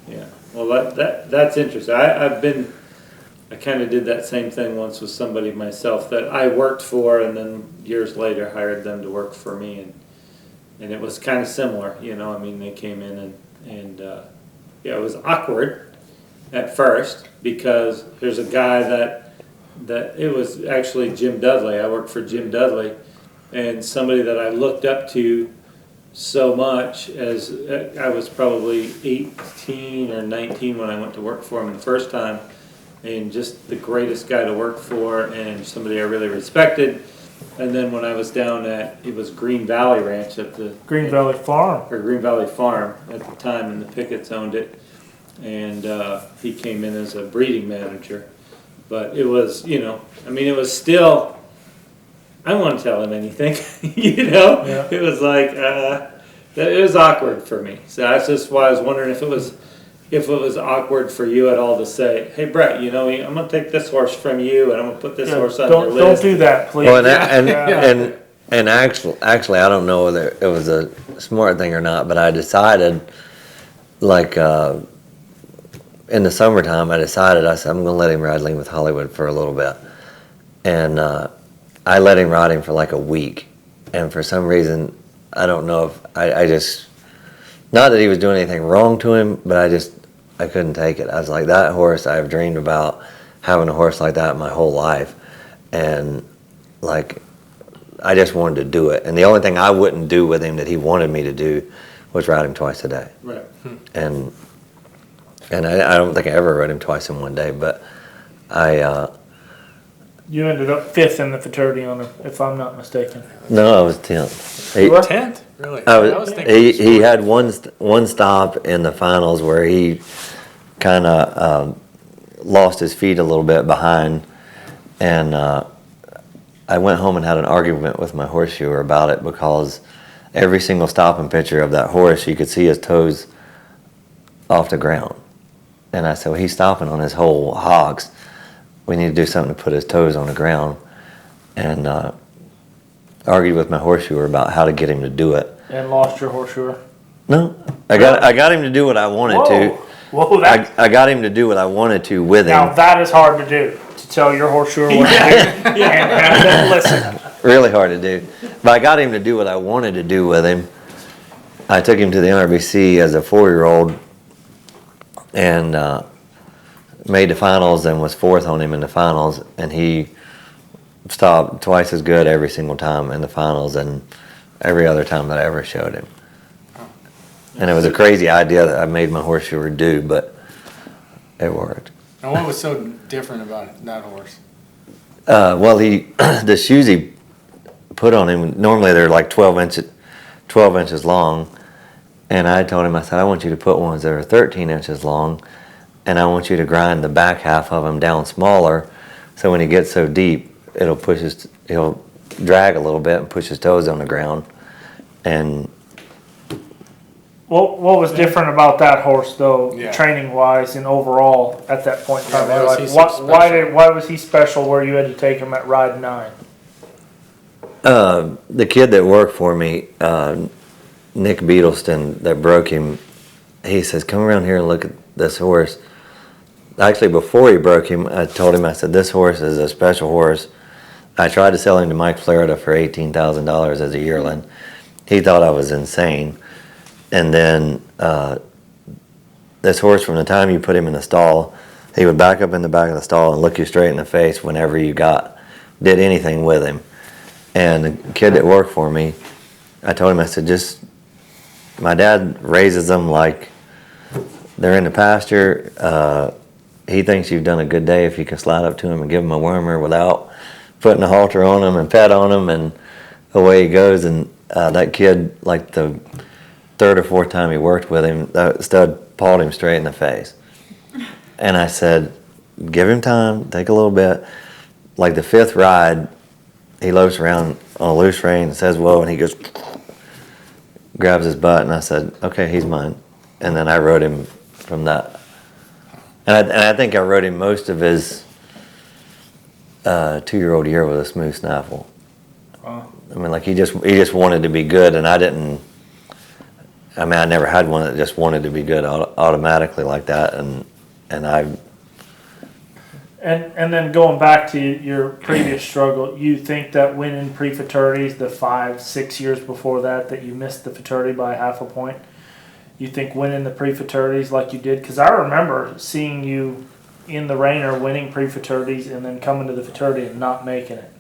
Yeah. Well, that's interesting. I kind of did that same thing once with somebody myself that I worked for, and then years later hired them to work for me, and it was kind of similar. You know, I mean, they came in and yeah, it was awkward at first because there's a guy that it was actually Jim Dudley. I worked for Jim Dudley, and somebody that I looked up to so much as I was probably 18 or 19 when I went to work for him the first time, and just the greatest guy to work for and somebody I really respected. And then when I was down it was Green Valley Ranch at the Green Valley Farm. or Green Valley Farm at the time, and the Picketts owned it, and he came in as a breeding manager. But it was, you know, I mean, it was still, I don't want to tell him anything, you know? Yeah. It was like, it was awkward for me. So that's just why I was wondering if it was awkward for you at all to say, hey, Brett, you know, I'm going to take this horse from you and I'm going to put this Yeah, horse on your don't list. do that, please. well, Yeah. and actually, I don't know whether it was a smart thing or not, but I decided, like, in the summertime, I said, I'm going to let him ride Lean with Hollywood for a little bit. And I let him ride him for like a week. And for some reason, I don't know if I just, not that he was doing anything wrong to him, but I couldn't take it. I was like, that horse, I've dreamed about having a horse like that my whole life. And like, I just wanted to do it. And the only thing I wouldn't do with him that he wanted me to do was ride him twice a day. Right. And I don't think I ever rode him twice in one day, but You ended up 5th in the fraternity on him, if I'm not mistaken. no, I was 10th. You were? 10th? Really? I I was was, thinking he had one stop in the finals where he kind of lost his feet a little bit behind, and I went home and had an argument with my horseshoer about it because every single stopping picture of that horse, you could see his toes off the ground. And I said, well, he's stopping on his whole hogs. We need to do something to put his toes on the ground. And argued with my horseshoer about how to get him to do it. And lost your horseshoer. No, I got him to do what I wanted to. Whoa, that, I got him to do what I wanted to with now him. that is hard to do. To tell your horseshoer what to do and have them listen. Really hard to do. But I got him to do what I wanted to do with him. I took him to the NRBC as a 4-year-old and made the finals and was 4th on him in the finals. And he stopped twice as good every single time in the finals and every other time that I ever showed him. And it was a crazy idea that I made my horseshoer do, but it worked. And what was so different about that horse? Well, the shoes he put on him, normally they're like 12 inches long. And I told him, I said, I want you to put ones that are 13 inches long, and I want you to grind the back half of them down smaller, so when he gets so deep, he'll drag a little bit and push his toes on the ground. And What was different about that horse though, Yeah. training wise and overall at that point in time? Yeah, why was Like, he so special? why was he special where you had to take him at ride 9? the kid that worked for me, Nick Beetleston, that broke him, he says, come around here and look at this horse. Actually, before he broke him, I told him, I said, this horse is a special horse. I tried to sell him to Mike Florida for $18,000 as a yearling. He thought I was insane. And then this horse, from the time you put him in the stall, he would back up in the back of the stall and look you straight in the face whenever you did anything with him. And the kid that worked for me, I told him, I said, my dad raises them like they're in the pasture. He thinks you've done a good day if you can slide up to him and give him a wormer without putting a halter on him and pet on him, and away he goes. And that kid, like the third or fourth time he worked with him, that stud pawed him straight in the face. And I said, give him time, take a little bit. Like the fifth ride, he lopes around on a loose rein and says, whoa, and he goes, grabs his butt, and I said, okay, he's mine. And then I rode him from that. And I think I rode him most of his 2-year-old year with a smooth snaffle. I mean, like he just wanted to be good, and I didn't. I mean, I never had one that just wanted to be good automatically like that, and I. And then going back to your previous struggle, you think that winning pre-fraternities, the 5-6 years before that you missed the fraternity by half a point, you think winning the pre-fraternities like you did? Because I remember seeing you in the Rainer winning pre-fraternities and then coming to the fraternity and not making it.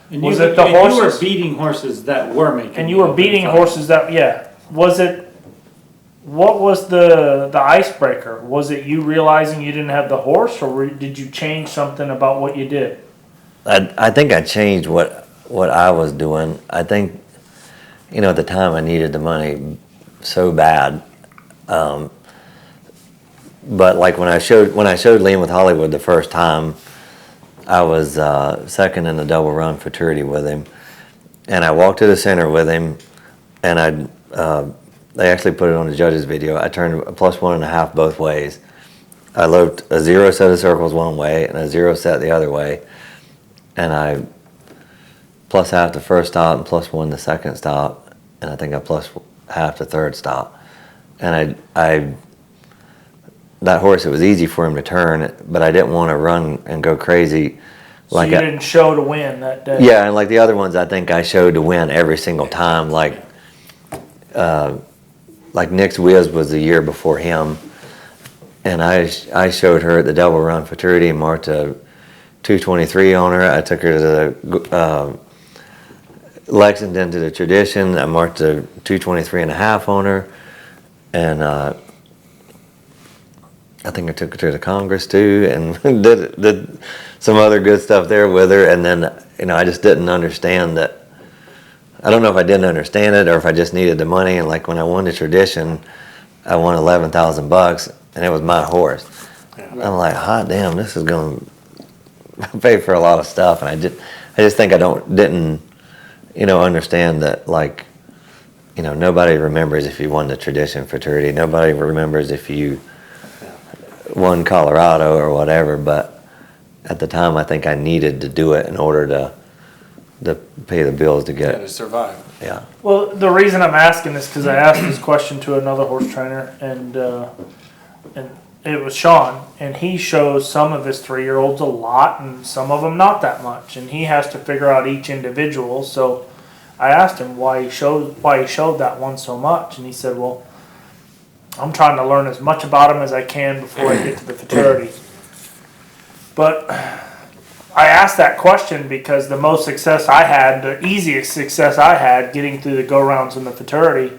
And Was you, it the and you were horses? beating horses that were making. And you were beating horses that, yeah. Was it, what was the icebreaker? Was it you realizing you didn't have the horse, or did you change something about what you did? I think I changed what I was doing. I think, at the time I needed the money so bad. But like when I showed Liam with Hollywood the first time, I was second in the double run fraternity with him, and I walked to the center with him, and they actually put it on the judge's video. I turned a +1.5 both ways. I loped a 0 set of circles one way and a 0 set the other way, and I +1/2 the first stop and +1 the second stop, and I think I +1/2 the third stop. And that horse, it was easy for him to turn, but I didn't want to run and go crazy. So you didn't show to win that day. Yeah, and like the other ones, I think I showed to win every single time. Like Nick's Wiz was the year before him, and I showed her at the double run fraternity and marked a 223 on her. I took her to the Lexington to the tradition. I marked a 223.5 on her, and I think I took her to the Congress too, and did some other good stuff there with her. And then I just didn't understand that. I don't know if I didn't understand it or if I just needed the money. And like when I won the tradition, I won $11,000, and it was my horse. Yeah. I'm like, hot damn, this is going to pay for a lot of stuff. And I just think I didn't understand that, like, nobody remembers if you won the tradition fraternity. Nobody remembers if you won Colorado or whatever. But at the time, I think I needed to do it in order to pay the bills to get to survive. Yeah. Well, the reason I'm asking is because I asked this question to another horse trainer, and it was Sean, and he shows some of his 3-year-olds a lot, and some of them not that much, and he has to figure out each individual. So I asked him why he showed that one so much, and he said, "Well, I'm trying to learn as much about him as I can before I get to the fraternity." But I asked that question because the most success I had, the easiest success I had getting through the go-rounds in the fraternity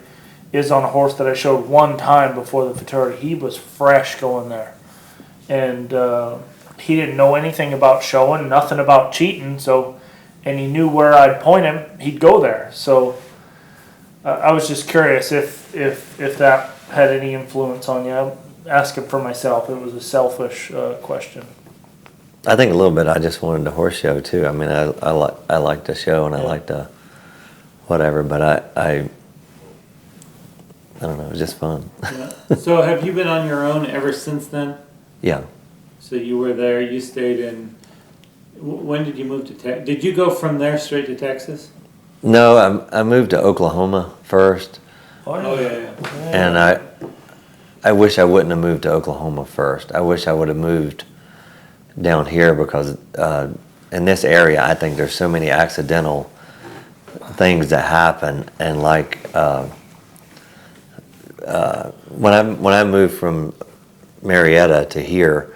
is on a horse that I showed one time before the fraternity. He was fresh going there. And he didn't know anything about showing, nothing about cheating, so, and he knew where I'd point him, he'd go there. So I was just curious if that had any influence on you. I'm asking for myself. It was a selfish question. I think a little bit. I just wanted the horse show too. I mean, I like the show and I like the whatever, but I don't know. It was just fun. Yeah. So have you been on your own ever since then? Yeah. So you were there. You stayed in. When did you move to Texas? Did you go from there straight to Texas? No, I moved to Oklahoma first, Oh yeah. and I wish I wouldn't have moved to Oklahoma first. I wish I would have moved down here because in this area, I think there's so many accidental things that happen, and like when I moved from Marietta to here,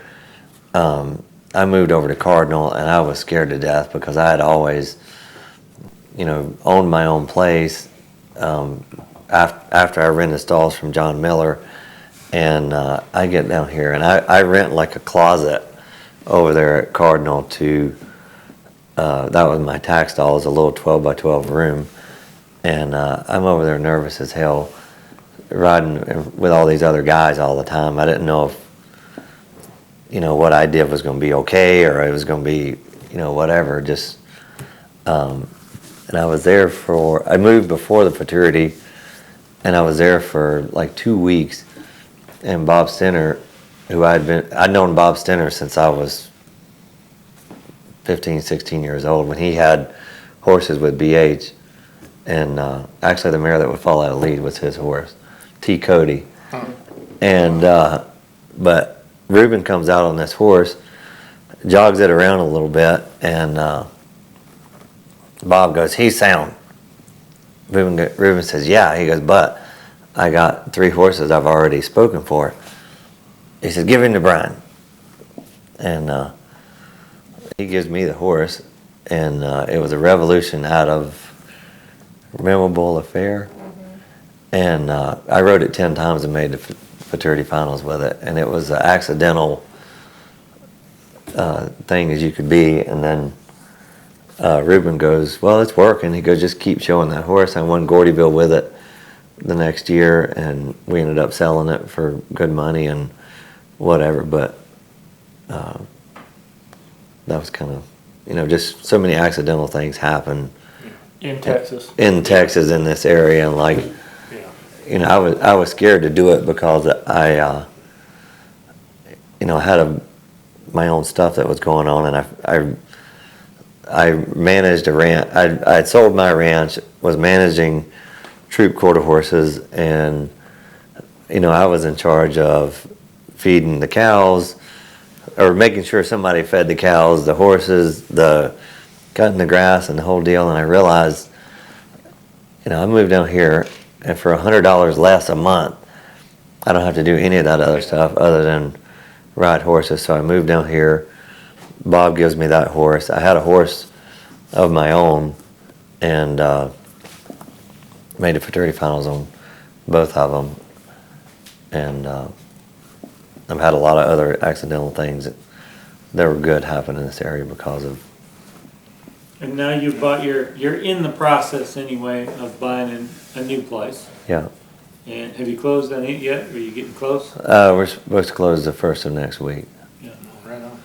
I moved over to Cardinal, and I was scared to death because I had always, owned my own place after I rented stalls from John Miller, and I get down here and I rent like a closet over there at Cardinal to that was my tax stall. It was a little 12 by 12 room, and I'm over there nervous as hell riding with all these other guys all the time. I didn't know if what I did was going to be okay or it was going to be whatever. Just and I was there I moved before the futurity, and I was there for like 2 weeks. And Bob Stenner, I'd known Bob Stenner since I was 15, 16 years old when he had horses with BH. And actually the mare that would fall out of lead was his horse, T. Cody. And but Reuben comes out on this horse, jogs it around a little bit, and Bob goes, "He's sound." Reuben says, "Yeah." He goes, "But I got 3 horses I've already spoken for." He says, "Give him to Brian." And he gives me the horse, and it was a Revolution out of Memorable Affair. And I rode it 10 times and made the futurity finals with it. And it was an accidental thing as you could be. And then Reuben goes, "Well, it's working." He goes, "Just keep showing that horse." I won Gordyville with it the next year, and we ended up selling it for good money and whatever. But that was kind of, just so many accidental things happen In Texas. in this area, and like, I was scared to do it because I had my own stuff that was going on, and I managed a ranch. I had sold my ranch, was managing troop quarter horses, and I was in charge of feeding the cows or making sure somebody fed the cows, the horses, the cutting the grass and the whole deal. And I realized, I moved down here, and for $100 less a month, I don't have to do any of that other stuff other than ride horses. So I moved down here. Bob gives me that horse. I had a horse of my own, and made the fraternity finals on both of them. And I've had a lot of other accidental things that were good happen in this area because of. And now you bought you're in the process anyway of buying a new place. Yeah. And have you closed on it yet? Are you getting close? We're supposed to close the first of next week. Yeah. Right on.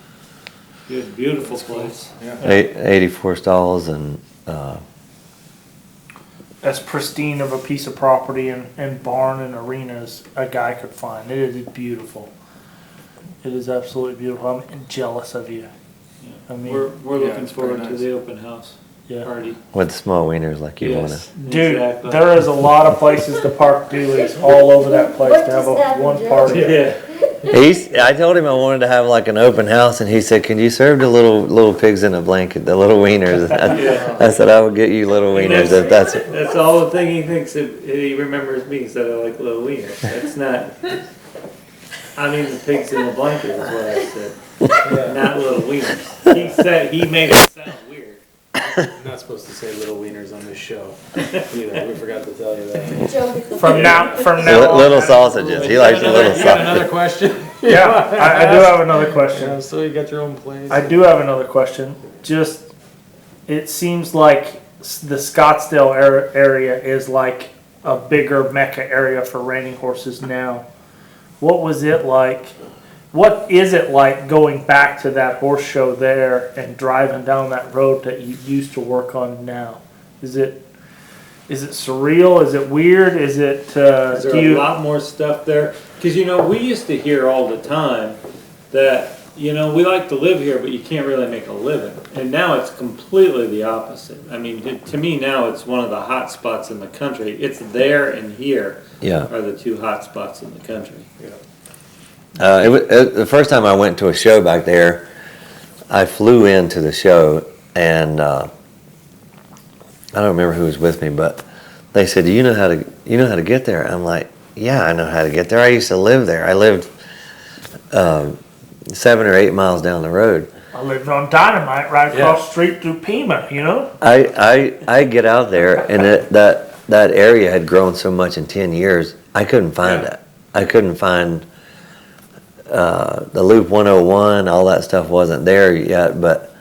Good, beautiful place. Yeah. 84 stalls and. As pristine of a piece of property and barn and arena as a guy could find. It is beautiful. It is absolutely beautiful. I'm jealous of you. Yeah. I mean, we're looking it's forward very to nice. the open house Yeah. party. With small wieners like you want Yes, to. Dude, exactly. there is a lot of places to park dualies all over that place What to have just happened, one Joe? party. Yeah. I told him I wanted to have like an open house, and he said, "Can you serve the little pigs in a blanket, the little wieners?" I said, "I will get you little wieners if that's it." That's all the thing he thinks. He remembers me. He said I like little wieners. That's not. I mean the pigs in the blanket is what I said. Not little wieners. He said he made it sound weird. I'm not supposed to say little wieners on this show either. We forgot to tell you that. Joe gets the From now on. Little sausages. He likes the little You got another sausages. question? Yeah, I do have another question. Yeah, so you got your own place. I do have another question. Just, it seems like the Scottsdale area is like a bigger mecca area for reining horses now. What was it like? What is it like going back to that horse show there and driving down that road that you used to work on now? Is it surreal? Is it weird? Is it? Is there a lot more stuff there? Because we used to hear all the time that we like to live here, but you can't really make a living. And now it's completely the opposite. I mean, to me now it's one of the hot spots in the country. It's there and here are the two hot spots in the country. The first time I went to a show back there, I flew into the show, and I don't remember who was with me, but they said, "Do you know how to get there?" I'm like, "Yeah, I know how to get there. I used to live there. I lived 7 or 8 miles down the road." I lived on Dynamite right across the street through Pima, I get out there, and that area had grown so much in 10 years, I couldn't find it. I couldn't find the Loop 101, all that stuff wasn't there yet, but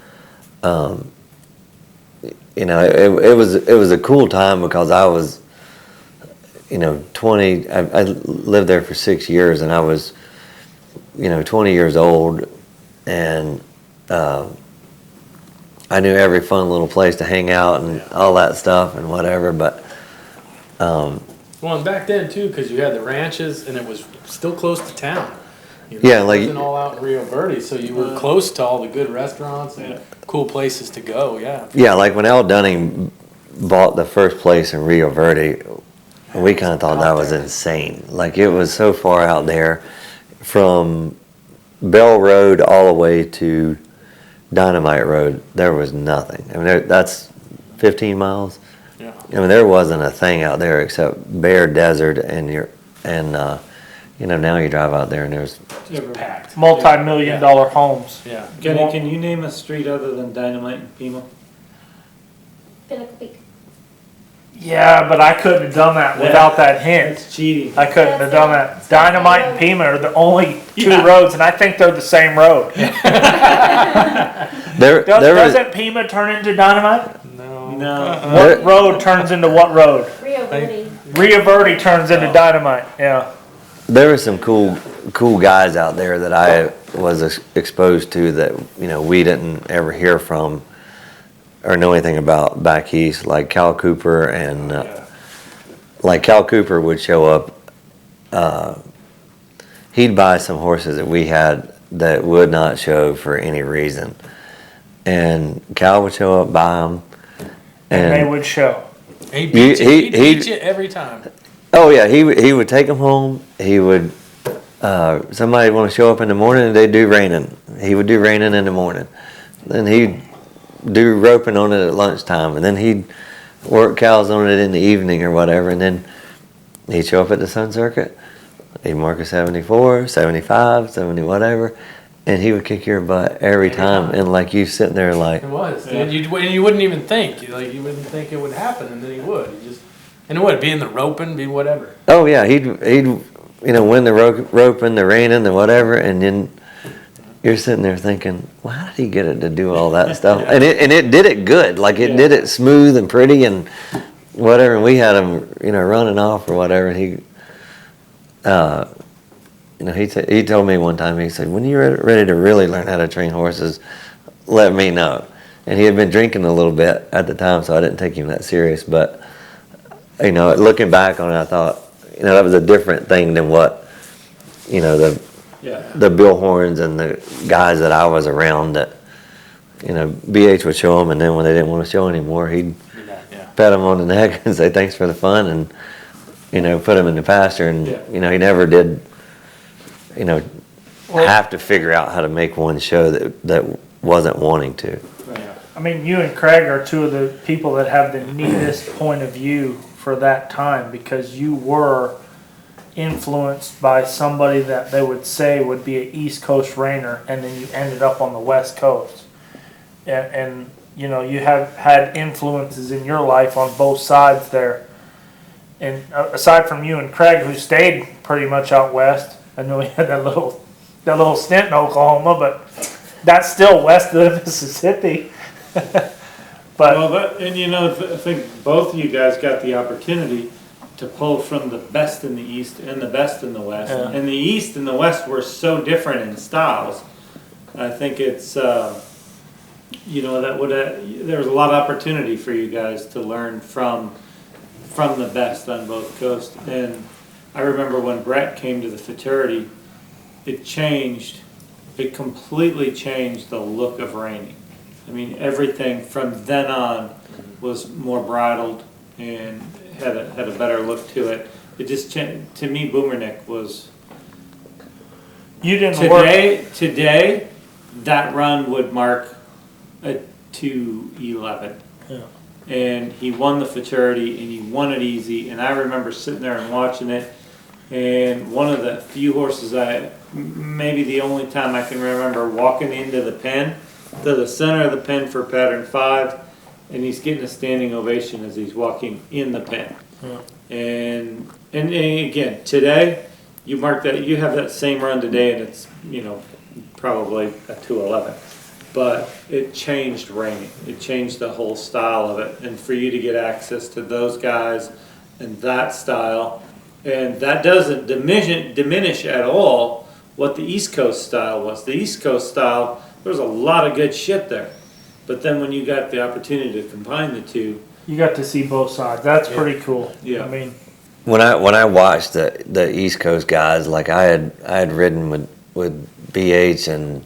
it was a cool time because I was 20. I lived there for 6 years, and I was 20 years old, and I knew every fun little place to hang out and all that stuff and whatever, but Well, and back then too, because you had the ranches and it was still close to town. It wasn't all out in Rio Verde, so you were close to all the good restaurants and cool places to go. Yeah, like when Al Dunning bought the first place in Rio Verde, we kind of thought that was insane. Like, it was so far out there from Bell Road all the way to Dynamite Road. There was nothing. I mean, that's 15 miles. Yeah. I mean, there wasn't a thing out there except bare desert, and now you drive out there and there's packed. multi-million-dollar homes. Yeah. Kenny, can you name a street other than Dynamite and Pima? Pinnacle Peak. Yeah, but I couldn't have done that without that hint. It's cheating. I couldn't have done that. Dynamite and Pima are the only two roads, and I think they're the same road. Doesn't Pima turn into Dynamite? No. What road turns into what road? Rio Verde. Rio Verde turns into Dynamite. Yeah. There were some cool guys out there that I was exposed to that we didn't ever hear from or know anything about back east, like Cal Cooper, and like Cal Cooper would show up. He'd buy some horses that we had that would not show for any reason, and Cal would show up, buy them, And they would show. He beat you every time. Oh yeah, he would take them home. He would somebody want to show up in the morning and they'd do reining. He would do reining in the morning. Then he'd do roping on it at lunchtime, and then he'd work cows on it in the evening or whatever, and then he'd show up at the Sun Circuit. He'd mark a 74, 75, 70, whatever, and he would kick your butt every time. And like you sitting there like It was. Yeah. And you wouldn't even think. You wouldn't think it would happen, and then he would. And it would be in the roping, be whatever. Oh yeah, he'd win the roping, the reining, the whatever, and then you're sitting there thinking, well, how did he get it to do all that stuff? And it did it good. Like, it did it smooth and pretty and whatever. And we had him, running off or whatever. And he told me one time, he said, when you're ready to really learn how to train horses, let me know. And he had been drinking a little bit at the time, so I didn't take him that serious. But, looking back on it, I thought, that was a different thing than what, the Bill Horns and the guys that I was around that, BH would show them, and then when they didn't want to show anymore, he'd pat them on the neck and say thanks for the fun, and put them in the pasture, and he never did have to figure out how to make one show that wasn't wanting to. I mean, you and Craig are two of the people that have the neatest point of view for that time, because you were influenced by somebody that they would say would be an East Coast reiner, and then you ended up on the West Coast. And you have had influences in your life on both sides there. And aside from you and Craig, who stayed pretty much out west, I know he had that little that little stint in Oklahoma, but that's still west of the Mississippi. Well, I think both of you guys got the opportunity to pull from the best in the East and the best in the West. Yeah. And the East and the West were so different in styles. I think it's, there was a lot of opportunity for you guys to learn from the best on both coasts. And I remember when Brett came to the fraternity, it completely changed the look of reining. I mean, everything from then on was more bridled and had a better look to it. It just changed. To me, Boomernick was You didn't work. Today, that run would mark a 2:11. Yeah. And he won the fraternity, and he won it easy. And I remember sitting there and watching it. And one of the few horses maybe the only time I can remember walking into the pen, to the center of the pen for pattern 5, and he's getting a standing ovation as he's walking in the pen. Yeah. And again, today, you have that same run today, and it's, probably a 2:11. But it changed reining. It changed the whole style of it. And for you to get access to those guys and that style, and that doesn't diminish at all what the East Coast style was. The East Coast style, there was a lot of good shit there. But then when you got the opportunity to combine the two, You got to see both sides. That's pretty cool. Yeah. I mean, When I watched the East Coast guys, like I had ridden with BH and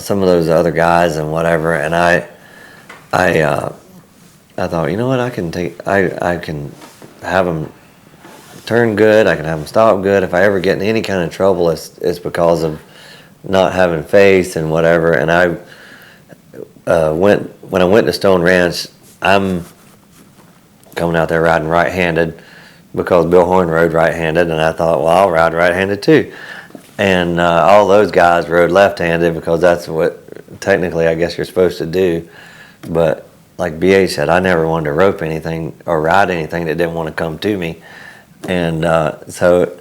some of those other guys and whatever, and I thought, you know what, I can have them turn good, I can have them stop good. If I ever get in any kind of trouble, it's because of not having faith and whatever. And when I went to Stone Ranch, I'm coming out there riding right-handed because Bill Horn rode right-handed, and I thought, well, I'll ride right-handed too. And all those guys rode left-handed because that's what technically I guess you're supposed to do. But like BH said, I never wanted to rope anything or ride anything that didn't want to come to me. And so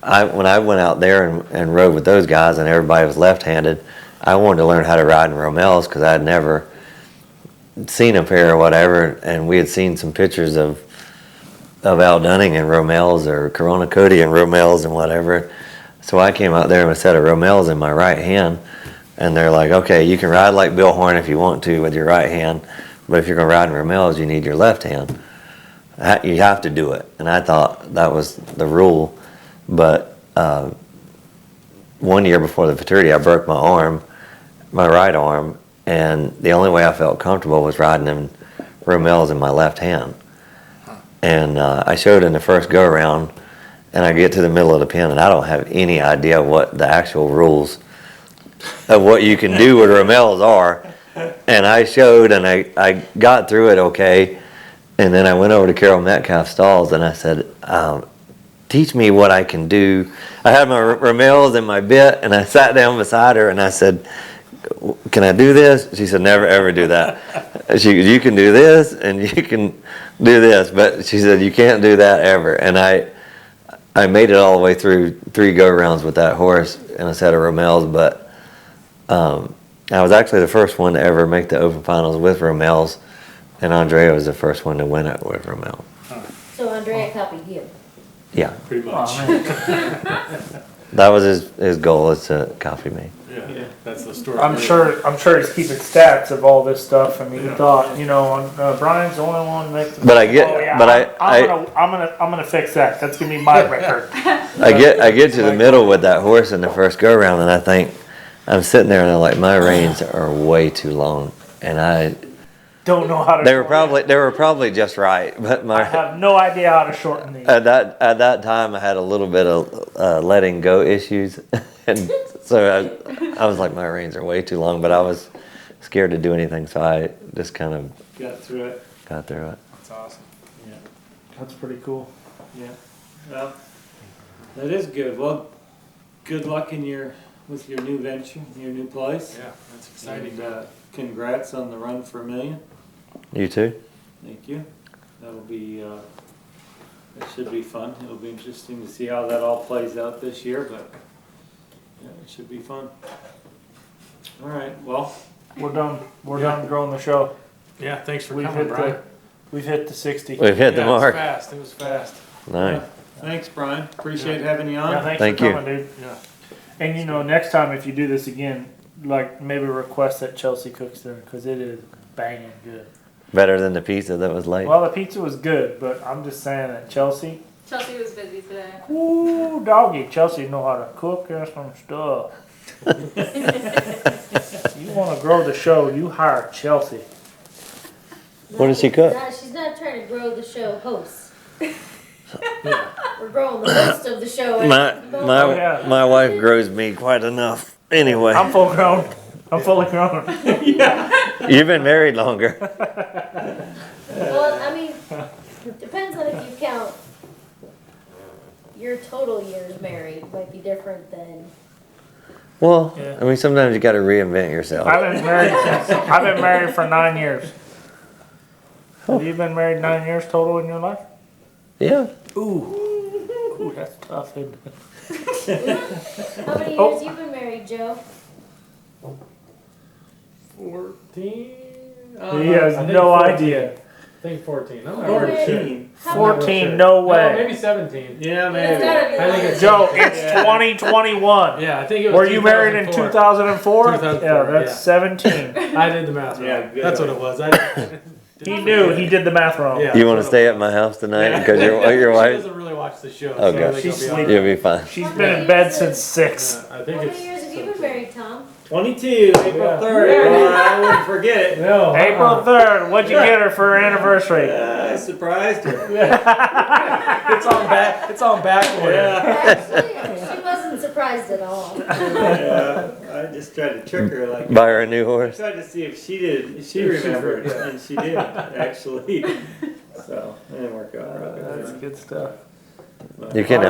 when I went out there and rode with those guys and everybody was left-handed, I wanted to learn how to ride in Romels because I had never seen a pair or whatever, and we had seen some pictures of Al Dunning and Romels or Corona Cody and Romels and whatever. So I came out there with a set of Romels in my right hand, and they're like, okay, you can ride like Bill Horn if you want to with your right hand, but if you're going to ride in Romels, you need your left hand. You have to do it. And I thought that was the rule. But 1 year before the fraternity, I broke my right arm, and the only way I felt comfortable was riding in Romels in my left hand. And I showed in the first go-around, and I get to the middle of the pen, and I don't have any idea what the actual rules of what you can do with Romels are. And I showed, and I got through it okay. And then I went over to Carol Metcalf's stalls, and I said, teach me what I can do. I had my Romels and my bit, and I sat down beside her, and I said, can I do this? She said, never ever do that. You can do this, and you can do this, but she said, you can't do that ever. And I made it all the way through 3 go-rounds with that horse and a set of Romels, but I was actually the first one to ever make the Open Finals with Romels, and Andrea was the first one to win it with Romel. So Andrea copied you. Yeah, Pretty much. that was his goal, is to copy me. Yeah, that's the story. I'm sure he's keeping stats of all this stuff. I mean, he thought, Brian's the only one that makes. But I get, Oh, yeah, but I'm gonna fix that. That's gonna be my record. I get to the middle with that horse in the first go round, and I think I'm sitting there and I'm like, my reins are way too long, and I Don't know how to. they were probably just right, but I have no idea how to shorten these. at that time I had a little bit of letting go issues, and so I was like, my reins are way too long, but I was scared to do anything, so I just kind of got through it. got through it. That's awesome. Yeah. That's pretty cool. Yeah. Well, that is good. Well, good luck with your new venture, your new place. Yeah, that's exciting. And, congrats on the run for $1 million. You too? Thank you. That'll be, that should be fun. It'll be interesting to see how that all plays out this year, but Yeah, it should be fun. All right, well, We're done. We're done growing the show. Yeah, thanks for We've coming, hit Brian. we've hit the 60. We've hit the Yeah, it was mark. fast. It was fast. Nice. thanks, Brian. Appreciate having you on. Yeah, thanks Thank for you. coming, dude. Yeah. And you know, next time if you do this again, like maybe request that Chelsea cooks dinner because it is banging good. Better than the pizza that was late. Well, the pizza was good, but I'm just saying that Chelsea, Chelsea was busy today. ooh, doggy, Chelsea know how to cook and some stuff. You want to grow the show, you hire Chelsea. What does she cook? She's not trying to grow the show hosts. Yeah. We're growing the host of the show. Oh, yeah. My wife grows me quite enough. Anyway, I'm full grown. I'm fully grown. you've been married longer. Well, I mean, it depends on if you count your total years married might be different than. Well, Yeah. I mean, sometimes you got to reinvent yourself. I've been married for 9 years. Have you been married 9 years total in your life? Yeah. Ooh, that's tough. Isn't it? How many Oh. years you been married, Joe? 14? He has I think no 14. idea. I think 14. I'm not Oh, really sure. 14. 14, no way. maybe 17. Yeah, It's maybe. gotta be I think like- it's- Joe, it's 2021. Yeah, I think it was. Were you married in 2004? 2004, Yeah, that's yeah. 17. I did the math wrong. Yeah, good. That's what it was. He knew. He did the math wrong. Yeah. You want to stay at my house tonight because your She wife? doesn't really watch the show. Okay. So I think She's I'll be sleeping. You'll be fine. She's been in bed since 6. all right. I How think many it's. years have you been married, Tom? 22, April Yeah. 3rd. Well, I wouldn't forget it. No. April 3rd. What'd you get her for her anniversary? I surprised her. It's on back. It's on back order. Actually, she wasn't surprised at all. Yeah, I just tried to trick her like. Buy her a new I horse. tried to see if she did, if she remembered, and she did actually. So it didn't work out. That's Right. good stuff. You can't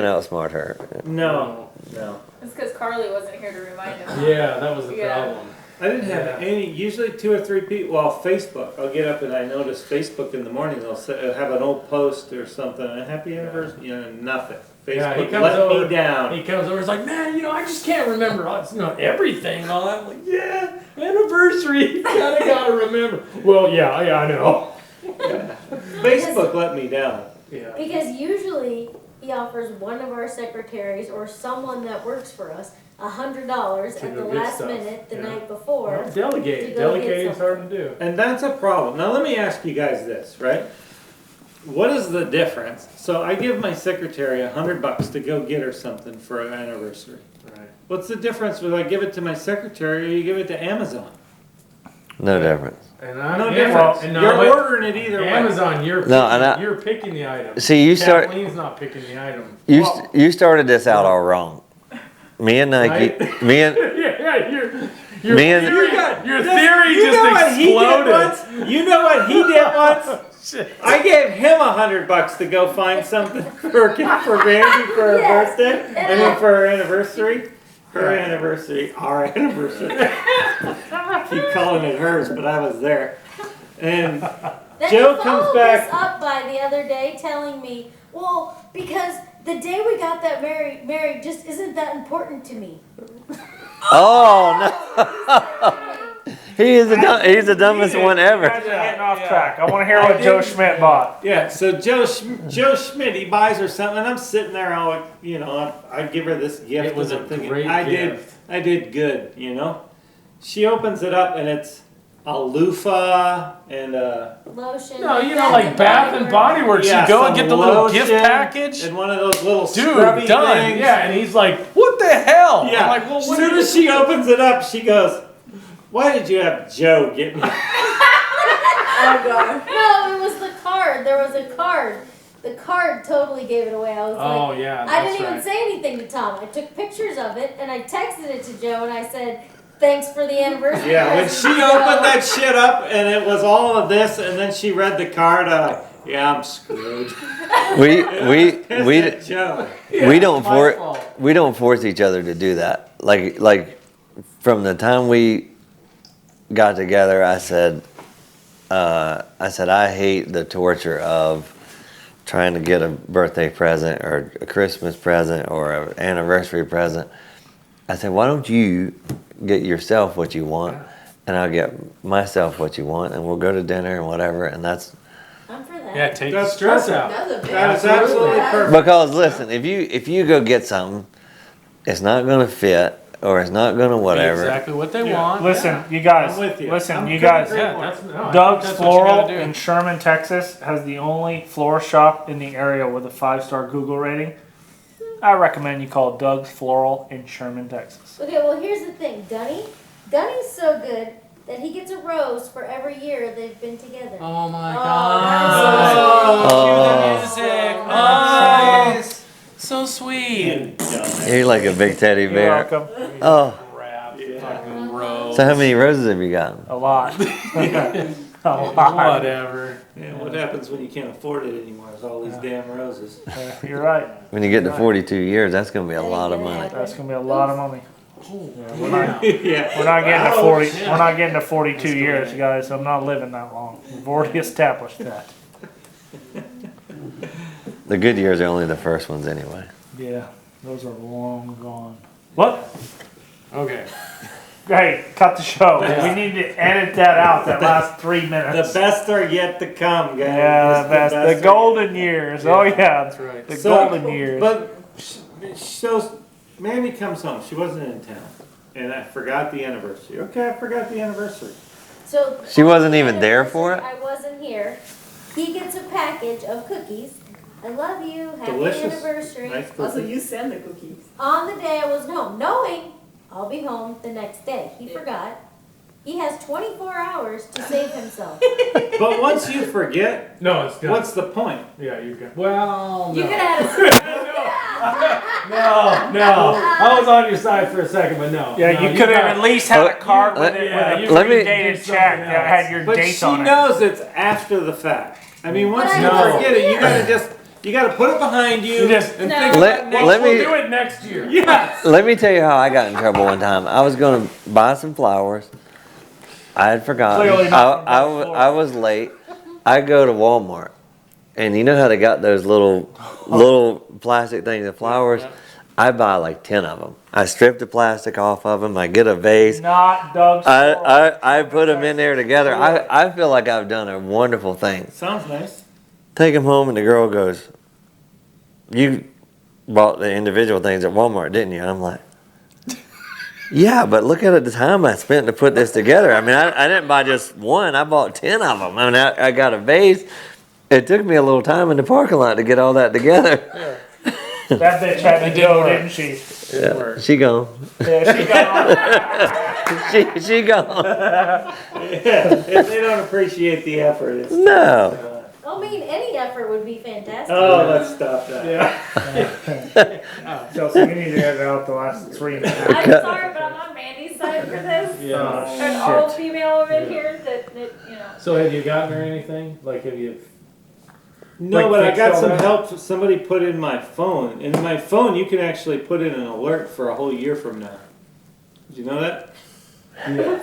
outsmart her. No, no. It's because Carly wasn't here to remind him. Yeah, that was the Yeah. problem. I didn't have any. Usually 2 or 3 people. Well, Facebook. I'll get up and I notice Facebook in the morning. They'll have an old post or something. A happy anniversary. You know, nothing. Yeah, he Facebook comes let over- me down. He comes over, he's like, man, I just can't remember everything on. I'm like, yeah, anniversary, you gotta remember. Well, yeah, I know. Facebook let me down. Yeah. Because usually he offers one of our secretaries or someone that works for us $100 To at the go get last stuff, minute the yeah. night before. Well, delegate. To go get Delegating's hard to do. And that's a problem. Now let me ask you guys this, right? What is the difference? So I give my secretary $100 to go get her something for an anniversary. Right. What's the difference whether I give it to my secretary or you give it to Amazon? No difference. And I'm No yeah, difference. and You're but ordering it either way. Amazon, you're No, and I- you're picking the item. See, you start. Kathleen's not picking the item. You started this out all wrong. Me and Nike. Right? Me and Yeah, your Me and- your theory just exploded. You know what he did once? I gave him $100 to go find something for Vandy for her Yes. birthday. I mean for her anniversary. Her anniversary. Our anniversary. Keep calling it hers, but I was there. And Then Joe he comes followed back- this up by the other day telling me, well, because the day we got that married just isn't that important to me. oh no, he's the dumbest one You ever. guys are getting off track. I want to hear what Joe Schmidt bought. yeah, so Joe Schmidt, he buys her something, and I'm sitting there all like, I give her this gift. It was and a I'm thinking, great gift. I did good, She opens it up and it's a loofah and Lotion. No, like Bath and Body Works. yeah, you go and some get the little gift lotion package. and one of those little Dude, scrubby done. things. Yeah, and he's like, what the hell? Yeah. I'm like, well, As what soon as she opens it up, she goes, "Why did you have Joe get me?" Oh god. No, it was the card. There was a card. The card totally gave it away. I was Oh, like, yeah, I that's didn't even right. say anything to Tom. I took pictures of it and I texted it to Joe and I said, thanks for the anniversary. Yeah, when she present, Joe." opened that shit up and it was all of this, and then she read the card. Yeah, I'm screwed. We Joe. we don't my fault. we don't force each other to do that. Like from the time we got together, I said I hate the torture of trying to get a birthday present or a Christmas present or an anniversary present. I said, why don't you get yourself what you want, and I'll get myself what you want, and we'll go to dinner and whatever, and that's. I'm for that. Yeah, take the That's stress perfect. out. That's a big. That is absolutely perfect. Because listen, if you go get something, it's not gonna fit, or it's not gonna whatever. Exactly what they Yeah. want. Listen, you guys. I'm with you. Listen, I'm you couldn't guys. agree Yeah, more. that's, no, I think Doug's that's what you Floral gotta do. in Sherman, Texas has the only floral shop in the area with a 5-star Google rating. I recommend you call Doug's Floral in Sherman, Texas. Okay, well here's the thing, Dunny's so good that he gets a rose for every year they've been together. Oh my Oh, God. that's Cue so the music. sweet. Oh, so sweet. You're like a big teddy You're bear. welcome. Oh, Crap, fucking rose. so how many roses have you gotten? A lot. A lot. Whatever. Yeah, what happens when you can't afford it anymore is all these damn roses. You're right. When you get to 42 years, that's gonna be a lot of money. That's gonna be a lot of money. Yeah. Yeah. We're not getting to Ouch. 40. We're not getting to 42 years, guys. I'm not living that long. We've already established that. The good years are only the first ones anyway. Yeah, those are long gone. What? Okay. Hey, cut the show. We need to edit that out. That last 3 The minutes. best are yet to come, guys. Yeah, the best. The are- golden years. Oh yeah, That's right. the So, golden years. But so Mammy comes home. She wasn't in town, and I forgot the anniversary. Okay, I forgot the anniversary. So She wasn't even there for it? I wasn't here. He gets a package of cookies. I love you. Happy Delicious. anniversary. Nice Also, cookie. you send the cookies. On the day I wasn't home, knowing I'll be home the next day. He Yeah. forgot. He has 24 hours to save himself. But once you forget, No, it's good. what's the point? Yeah, you're good. Well, You no. could add No, I was on your side for a second, but no. Yeah, No, you could have got- at least had a card with, Yeah, it, you with a let me- pre-dated do check something that had your But date she on it. knows it's after the fact. I mean, once But you I forget it, you gotta put it behind you. You just- and No. think Let- about next let me- We'll do it next year. Yes. Let me tell you how I got in trouble one time. I was gonna buy some flowers. I had forgotten. Clearly not from Doug's Floral. I was late. I go to Walmart, and you know how they got those little plastic things of flowers? I buy like 10 of them. I strip the plastic off of them. I get a vase. Not Doug's Floral. I put them in there together. I feel like I've done a wonderful thing. Sounds nice. Take them home, and the girl goes, "You bought the individual things at Walmart, didn't you?" And I'm like, "Yeah, but look at the time I spent to put this together. I mean, I didn't buy just one. I bought 10 of them. I mean, I got a vase. It took me a little time in the parking lot to get all that together." That bitch had to It did go, work. didn't she? Yeah, work. she gone. Yeah, she got She gone. Yeah. If they don't appreciate the effort, it's No. I mean, any effort would be fantastic. oh, let's stop that. Yeah. Chelsea, we need to edit out the last 3 minutes. I'm sorry, but I'm on Mandy's side for this. Yeah. An all female woman here that, So have you gotten her anything? Like, have you? No, Like but I fixed got all some that? help. Somebody put in my phone. In my phone, you can actually put in an alert for a whole year from now. Did you know that?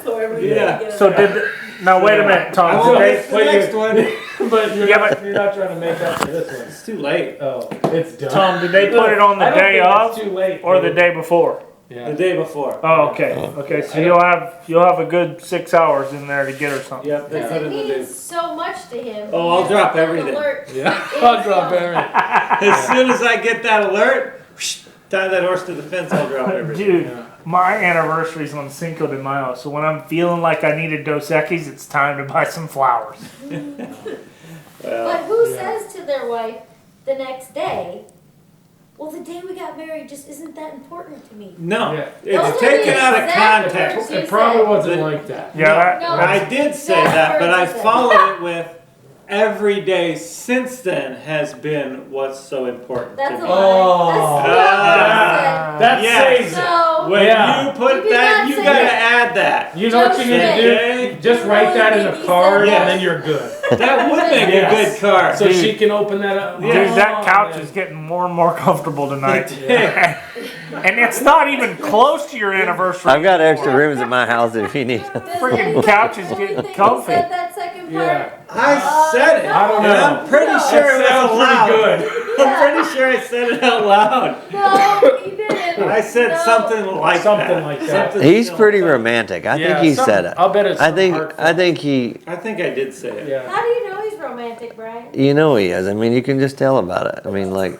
so everybody Yeah. can get So it. did now wait a minute, I Tom. won't Did get they, the next one. But you're, Yeah, not, but- you're not trying to make up for this one. It's too late. Oh, it's done. Tom, did they put it on the I don't day think of it's too late. or the day before? Yeah. The day before. Oh, okay. Okay, so you'll have a good 6 hours in there to get her something. Yep, they Because put it in the day. means so much to him. Oh, I'll drop everything. Alert. Yeah. I'll drop everything. As soon as I get that alert, tie that horse to the fence. I'll drop everything. Dude, Yeah. my anniversary's on Cinco de Mayo, so when I'm feeling like I need a Dos Equis, it's time to buy some flowers. But who says to their wife the next day, well, the day we got married just isn't that important to me? No, Yeah. Those it's are taken the out of exact context. words you It probably said. wasn't like that. Yeah, that, No. that's- I did say Exact that, but I words you said. followed it with every day since then has been what's so important That's to a me. lie. Oh. That's That Yes. saves not it. what When Yeah. you put You did that, not you say gotta that. add that. You know what you need to Okay. do? Just write that in a card Yes. and then you're good. That would make Yes. a good card. So Dude. she can open that up. Dude, that couch is getting more and more comfortable tonight. And it's not even close to your anniversary. I've got extra anymore. rooms in my house if you need. Does Freaking anyone couch is really getting think comfy. You said that second part? Yeah. I said it. I don't And know. I'm pretty sure it was Sounds out loud. pretty good. I'm pretty sure I said it out loud. No, he didn't. I said No. something like Something that. like that. Something He's silly. pretty romantic. I think he said it. I'll bet it's I think heartfelt. he. I think I did say it. Yeah. How do you know he's romantic, Brian? You know he is. I mean, you can just tell about it. I mean, like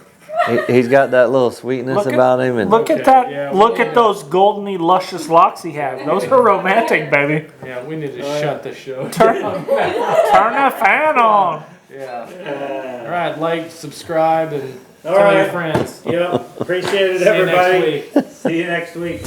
he's got that little sweetness Look at- about him, and Look Okay, at that. yeah, we Look need at to- those goldeny, luscious locks he has. Those are romantic, baby. Yeah, we need to shut the show Turn, down. turn the fan on. Yeah. All right, like, subscribe, and All tell right. your friends. Yep. Appreciate it, See you next everybody. week. See you next week.